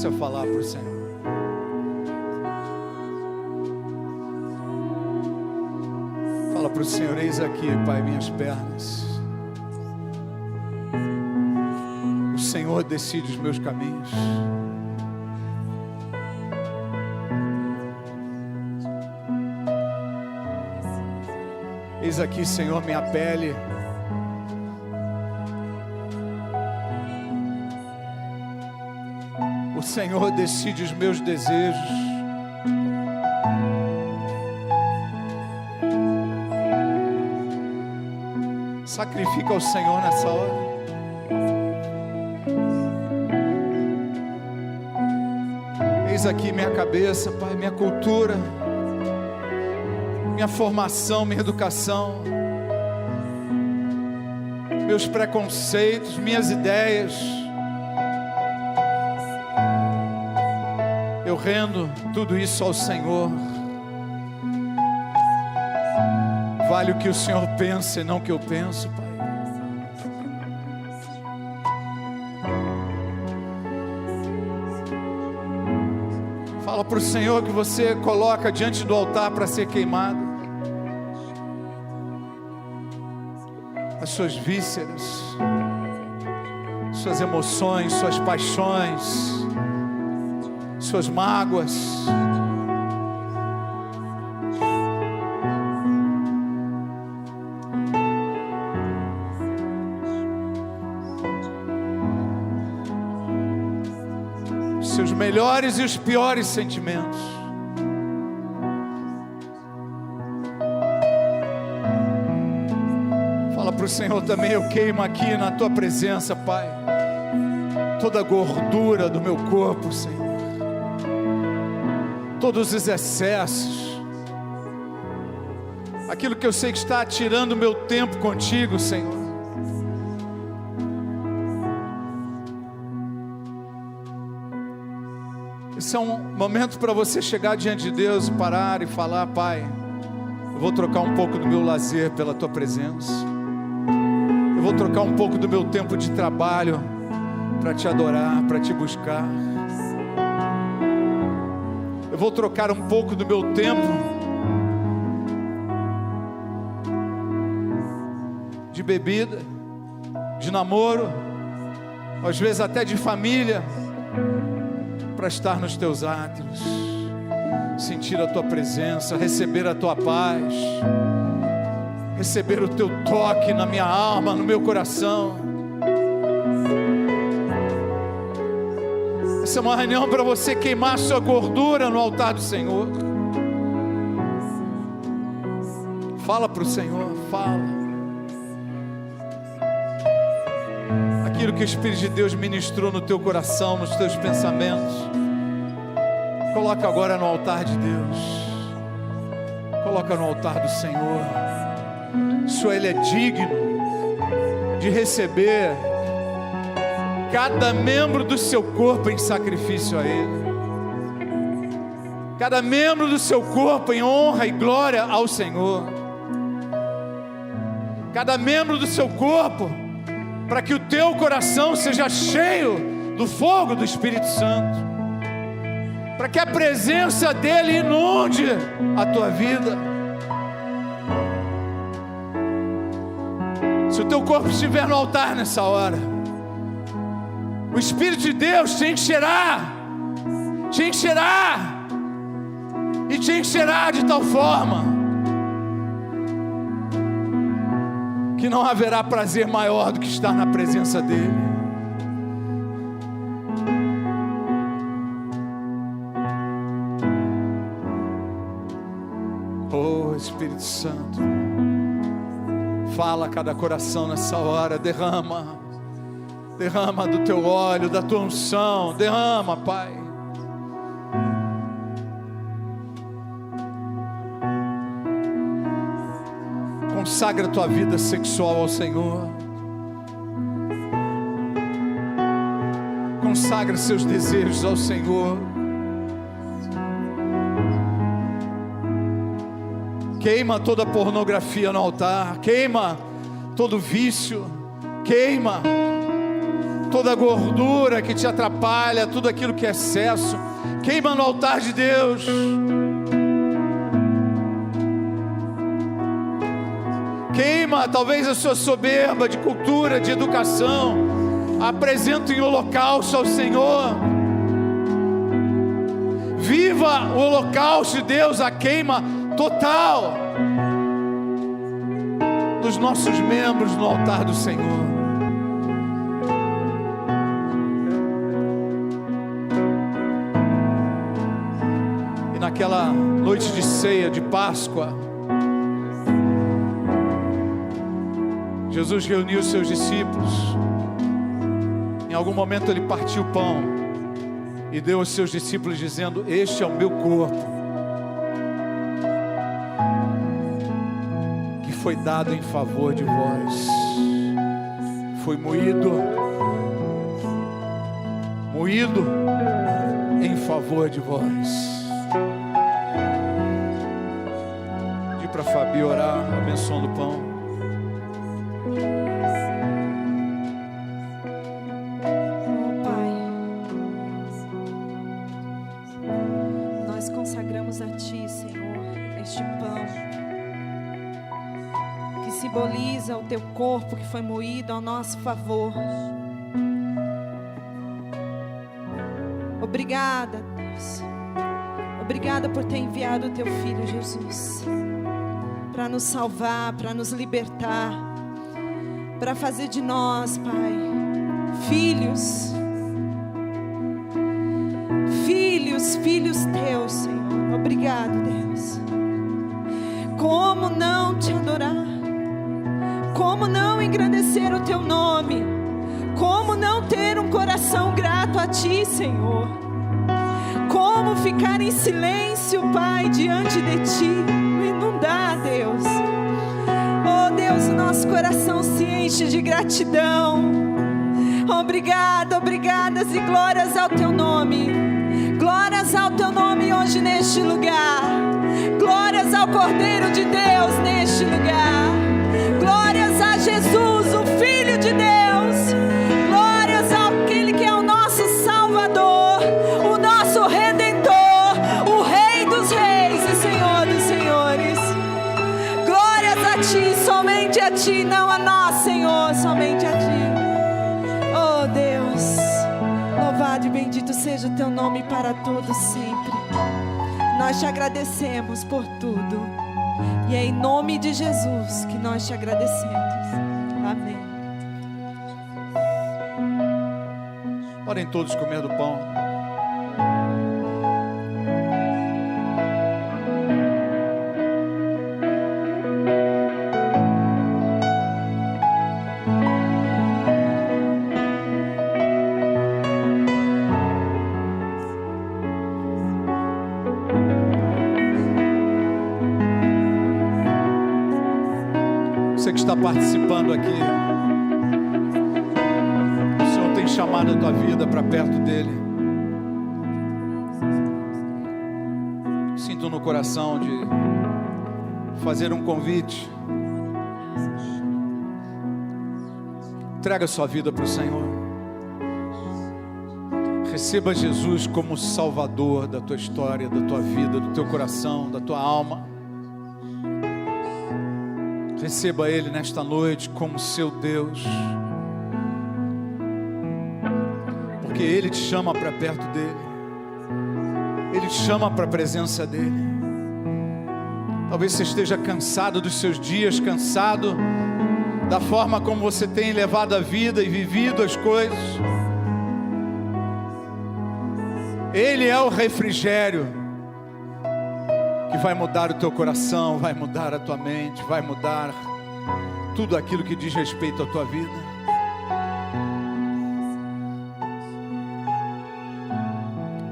Comece a falar para o Senhor. Fala para o Senhor: eis aqui, Pai, minhas pernas. O Senhor decide os meus caminhos. Eis aqui, Senhor, minha pele. O Senhor decide os meus desejos. Sacrifica ao Senhor nessa hora. Eis aqui minha cabeça, Pai, minha cultura, minha formação, minha educação, meus preconceitos, minhas ideias. Eu rendo tudo isso ao Senhor. Vale o que o Senhor pensa e não o que eu penso, Pai. Fala para o Senhor que você coloca diante do altar para ser queimado. As suas vísceras, suas emoções, suas paixões, suas mágoas. Seus melhores e os piores sentimentos. Fala para o Senhor também: eu queimo aqui na tua presença, Pai, toda a gordura do meu corpo, Senhor, todos os excessos, aquilo que eu sei que está tirando o meu tempo contigo, Senhor. Esse é um momento para você chegar diante de Deus e parar e falar: Pai, eu vou trocar um pouco do meu lazer pela tua presença. Eu vou trocar um pouco do meu tempo de trabalho para te adorar, para te buscar. Eu vou trocar um pouco do meu tempo de bebida, de namoro, às vezes até de família, para estar nos teus átrios, sentir a tua presença, receber a tua paz, receber o teu toque na minha alma, no meu coração. Essa é uma reunião para você queimar sua gordura no altar do Senhor. Fala para o Senhor, fala aquilo que o Espírito de Deus ministrou no teu coração, nos teus pensamentos. Coloca agora no altar de Deus. Coloca no altar do Senhor. Só Ele é digno de receber cada membro do seu corpo em sacrifício a Ele. Cada membro do seu corpo em honra e glória ao Senhor. Cada membro do seu corpo, para que o teu coração seja cheio do fogo do Espírito Santo, para que a presença dEle inunde a tua vida. Se o teu corpo estiver no altar nessa hora, o Espírito de Deus te encherá, te encherá e te encherá de tal forma que não haverá prazer maior do que estar na presença dEle. Oh Espírito Santo, fala a cada coração nessa hora. Derrama do teu óleo, da tua unção. Derrama, Pai. Consagra a tua vida sexual ao Senhor. Consagra seus desejos ao Senhor. Queima toda a pornografia no altar. Queima todo vício. Queima toda gordura que te atrapalha, tudo aquilo que é excesso, queima no altar de Deus. Queima talvez a sua soberba de cultura, de educação. Apresenta em holocausto ao Senhor. Viva o holocausto de Deus, a queima total dos nossos membros no altar do Senhor. E naquela noite de ceia de Páscoa, Jesus reuniu os seus discípulos. Em algum momento ele partiu o pão e deu aos seus discípulos dizendo: este é o meu corpo, que foi dado em favor de vós. Foi moído em favor de vós. Pedi para a Fabi orar, abençoando o pão. Simboliza o teu corpo que foi moído ao nosso favor. Obrigada, Deus. Obrigada por ter enviado o teu Filho Jesus para nos salvar, para nos libertar, para fazer de nós, Pai, filhos teus, Senhor. Obrigado, Deus. Como não te adorar? Como não engrandecer o teu nome? Como não ter um coração grato a ti, Senhor? Como ficar em silêncio, Pai, diante de ti? E não dá, Deus. Oh, Deus, o nosso coração se enche de gratidão. Obrigada, obrigadas e glórias ao teu nome. Glórias ao teu nome hoje neste lugar. Glórias ao Cordeiro de Deus neste lugar. Glórias a Jesus, o Filho de Deus. Glórias àquele que é o nosso Salvador, o nosso Redentor, o Rei dos Reis e Senhor dos Senhores. Glórias a ti, somente a ti, não a nós, Senhor, somente a ti. Oh Deus, louvado e bendito seja o teu nome para todos sempre. Nós te agradecemos por tudo. E é em nome de Jesus que nós te agradecemos. Amém. Podem todos comer do pão. Você que está participando aqui, o Senhor tem chamado a tua vida para perto dele. Sinto no coração de fazer um convite. Entrega sua vida para o Senhor. Receba Jesus como Salvador da tua história, da tua vida, do teu coração, da tua alma. Receba Ele nesta noite como seu Deus, porque Ele te chama para perto dEle, Ele te chama para a presença dEle. Talvez você esteja cansado dos seus dias, cansado da forma como você tem levado a vida e vivido as coisas. Ele é o refrigério que vai mudar o teu coração, vai mudar a tua mente, vai mudar tudo aquilo que diz respeito à tua vida.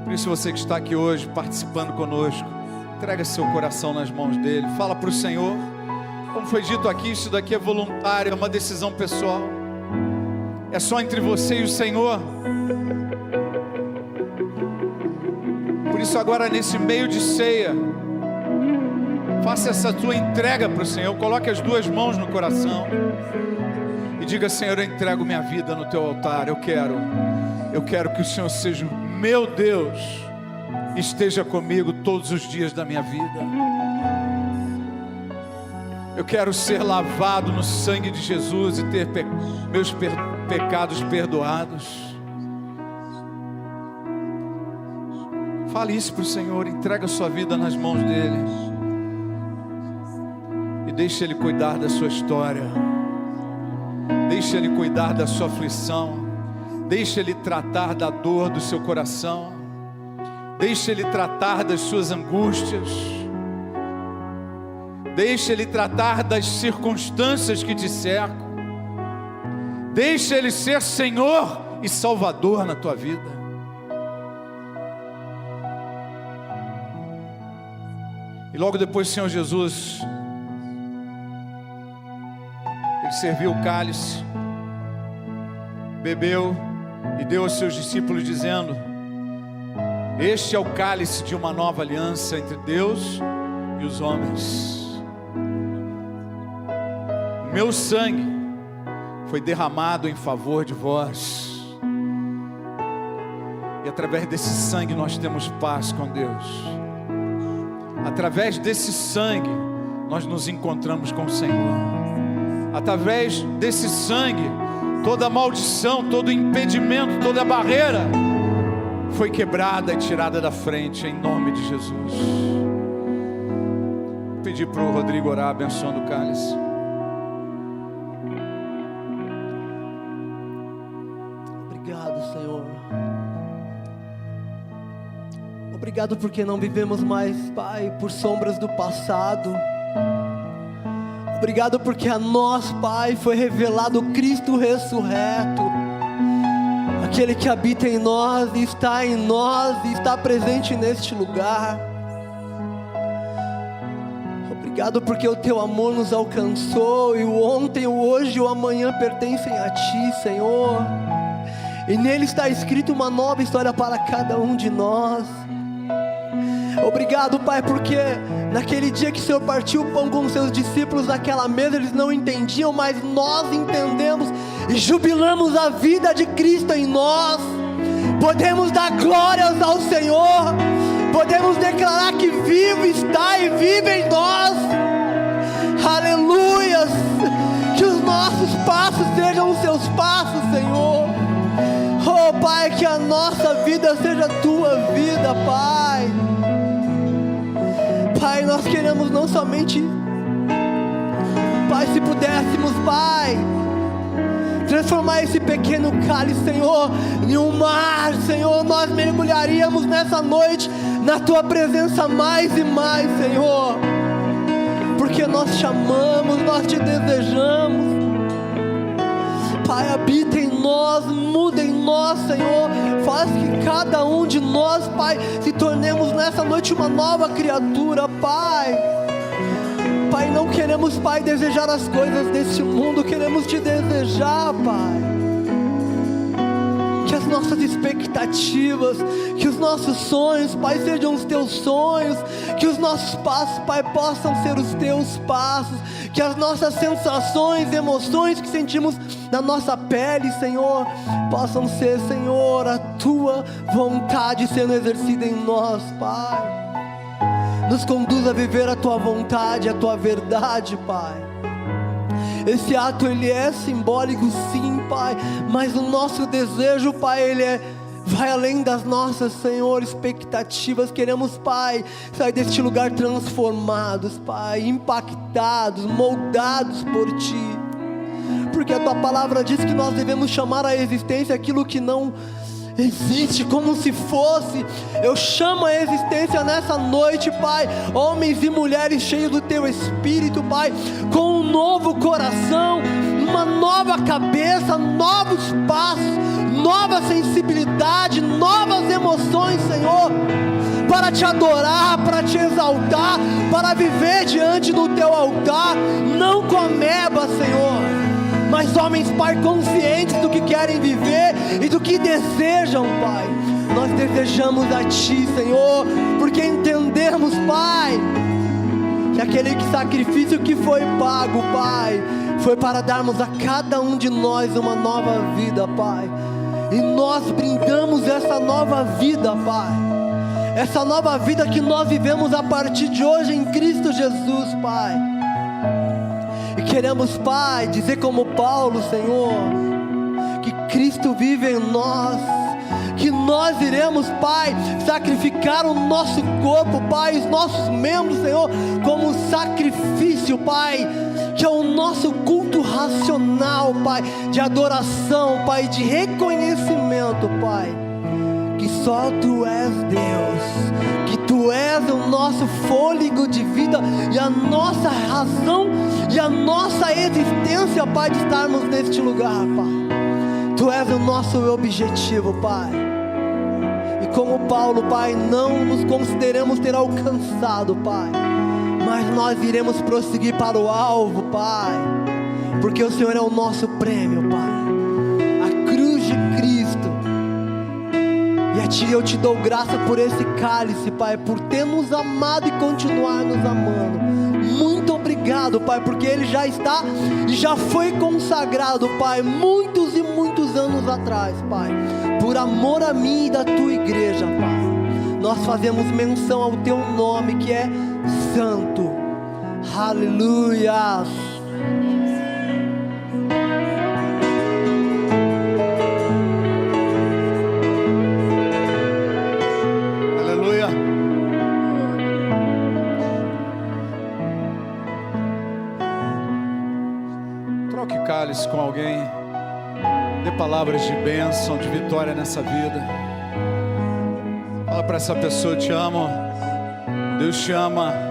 Por isso você que está aqui hoje participando conosco, entrega seu coração nas mãos dele, fala para o Senhor. Como foi dito aqui, isso daqui é voluntário, é uma decisão pessoal, é só entre você e o Senhor. Por isso agora nesse meio de ceia, faça essa tua entrega para o Senhor. Coloque as duas mãos no coração. E diga: Senhor, eu entrego minha vida no teu altar. Eu quero que o Senhor seja meu Deus, esteja comigo todos os dias da minha vida. Eu quero ser lavado no sangue de Jesus e ter meus pecados perdoados. Fale isso para o Senhor, entrega a sua vida nas mãos dele e deixe Ele cuidar da sua história, deixe Ele cuidar da sua aflição, deixe Ele tratar da dor do seu coração, deixe Ele tratar das suas angústias, deixe Ele tratar das circunstâncias que te cercam, deixe Ele ser Senhor e Salvador na tua vida. E logo depois o Senhor Jesus, Ele serviu o cálice, bebeu e deu aos seus discípulos dizendo: este é o cálice de uma nova aliança entre Deus e os homens. O meu sangue foi derramado em favor de vós, e através desse sangue nós temos paz com Deus. Através desse sangue nós nos encontramos com o Senhor. Através desse sangue toda maldição, todo impedimento, toda barreira foi quebrada e tirada da frente, em nome de Jesus. Vou pedir para o Rodrigo orar abençoando o cálice. Obrigado, Senhor. Obrigado porque não vivemos mais, Pai, por sombras do passado. Obrigado porque a nós, Pai, foi revelado Cristo ressurreto, aquele que habita em nós e está presente neste lugar. Obrigado porque o Teu amor nos alcançou, e o ontem, o hoje e o amanhã pertencem a Ti, Senhor, e nele está escrito uma nova história para cada um de nós. Obrigado, Pai, porque naquele dia que o Senhor partiu o pão com os seus discípulos naquela mesa, eles não entendiam, mas nós entendemos e jubilamos a vida de Cristo em nós. Podemos dar glórias ao Senhor, podemos declarar que vivo está e vive em nós. Aleluias! Que os nossos passos sejam os seus passos, Senhor. Oh, Pai, que a nossa vida seja a Tua vida, Pai. Pai, nós queremos não somente, Pai, se pudéssemos, Pai, transformar esse pequeno cálice, Senhor, em um mar, Senhor, nós mergulharíamos nessa noite na Tua presença mais e mais, Senhor, porque nós te amamos, nós te desejamos. Pai, habita em nós, muda em nós, Senhor, faz que cada um de nós, Pai, se tornemos nessa noite uma nova criatura, Pai. Pai, não queremos, Pai, desejar as coisas desse mundo, queremos te desejar, Pai. Que as nossas expectativas, que os nossos sonhos, Pai, sejam os Teus sonhos, que os nossos passos, Pai, possam ser os Teus passos, que as nossas sensações, emoções que sentimos na nossa pele, Senhor, possam ser, Senhor, a Tua vontade sendo exercida em nós, Pai. Nos conduz a viver a Tua vontade, a Tua verdade, Pai. Esse ato, ele é simbólico, sim, Pai, mas o nosso desejo, Pai, ele vai além das nossas, Senhor, expectativas. Queremos, Pai, sair deste lugar transformados, Pai, impactados, moldados por Ti, porque a Tua palavra diz que nós devemos chamar à existência aquilo que não existe, como se fosse. Eu chamo a existência nessa noite, Pai, homens e mulheres cheios do Teu Espírito, Pai, com um novo coração, uma nova cabeça, novos passos, nova sensibilidade, novas emoções, Senhor, para Te adorar, para Te exaltar, para viver diante do Teu altar, não com ameba, Senhor, mas homens, Pai, conscientes do que querem viver e do que desejam, Pai. Nós desejamos a Ti, Senhor, porque entendemos, Pai, que aquele sacrifício que foi pago, Pai, foi para darmos a cada um de nós uma nova vida, Pai. E nós brindamos essa nova vida, Pai. Essa nova vida que nós vivemos a partir de hoje em Cristo Jesus, Pai. E queremos, Pai, dizer como Paulo, Senhor, que Cristo vive em nós, que nós iremos, Pai, sacrificar o nosso corpo, Pai, os nossos membros, Senhor, como um sacrifício, Pai, que é o nosso culto racional, Pai, de adoração, Pai, de reconhecimento, Pai, que só Tu és Deus, que Tu és o nosso fôlego de vida e a nossa razão e a nossa existência, Pai, de estarmos neste lugar, Pai. Tu és o nosso objetivo, Pai. E como Paulo, Pai, não nos consideramos ter alcançado, Pai, mas nós iremos prosseguir para o alvo, Pai, porque o Senhor é o nosso prêmio, Pai, a cruz de Cristo. E a Ti eu te dou graça por esse cálice, Pai, por ter nos amado e continuar nos amando. Muito obrigado, Pai, porque ele já está e já foi consagrado, Pai, muitos e muitos anos atrás, Pai, por amor a mim e da Tua igreja, Pai. Nós fazemos menção ao Teu nome, que é santo. Aleluia. Cálice com alguém, dê palavras de bênção, de vitória nessa vida. Fala para essa pessoa: te amo, Deus te ama.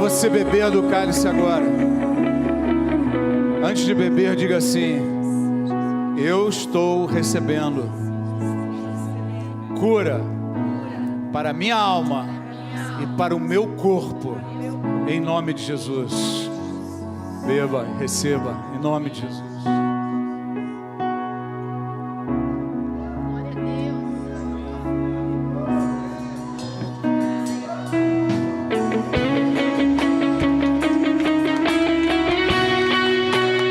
Você beber do cálice agora, antes de beber, diga assim: eu estou recebendo cura para a minha alma e para o meu corpo, em nome de Jesus. Beba, receba, em nome de Jesus.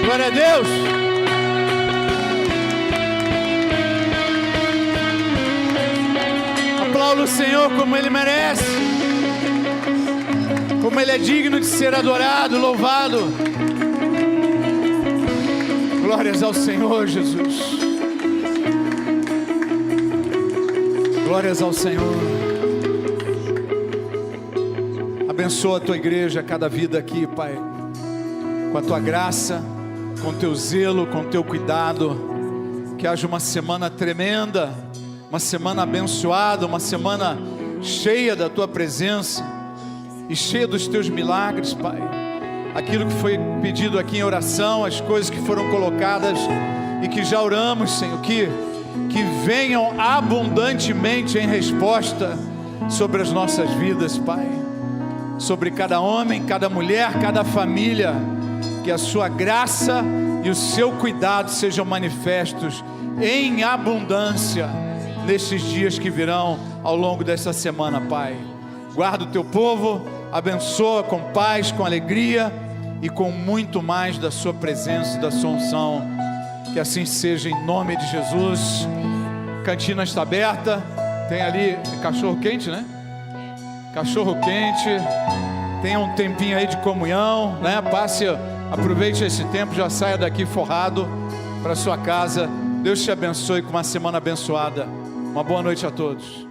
Glória a Deus. Aplauda o Senhor como Ele merece, como Ele é digno de ser adorado, louvado. Glórias ao Senhor Jesus. Glórias ao Senhor. Abençoa a Tua igreja, cada vida aqui, Pai, com a Tua graça, com Teu zelo, com Teu cuidado. Que haja uma semana tremenda, uma semana abençoada, uma semana cheia da Tua presença. e cheia dos teus milagres, Pai. Aquilo que foi pedido aqui em oração, as coisas que foram colocadas e que já oramos, Senhor, que venham abundantemente em resposta sobre as nossas vidas, Pai. Sobre cada homem, cada mulher, cada família, que a sua graça e o seu cuidado sejam manifestos em abundância nestes dias que virão ao longo dessa semana, Pai. Guarda o teu povo, abençoa com paz, com alegria e com muito mais da sua presença e da sua unção. Que assim seja em nome de Jesus. Cantina está aberta. Tem ali cachorro quente, né? Cachorro quente. Tenha um tempinho aí de comunhão, né? Aproveite esse tempo, já saia daqui forrado para sua casa. Deus te abençoe com uma semana abençoada. Uma boa noite a todos.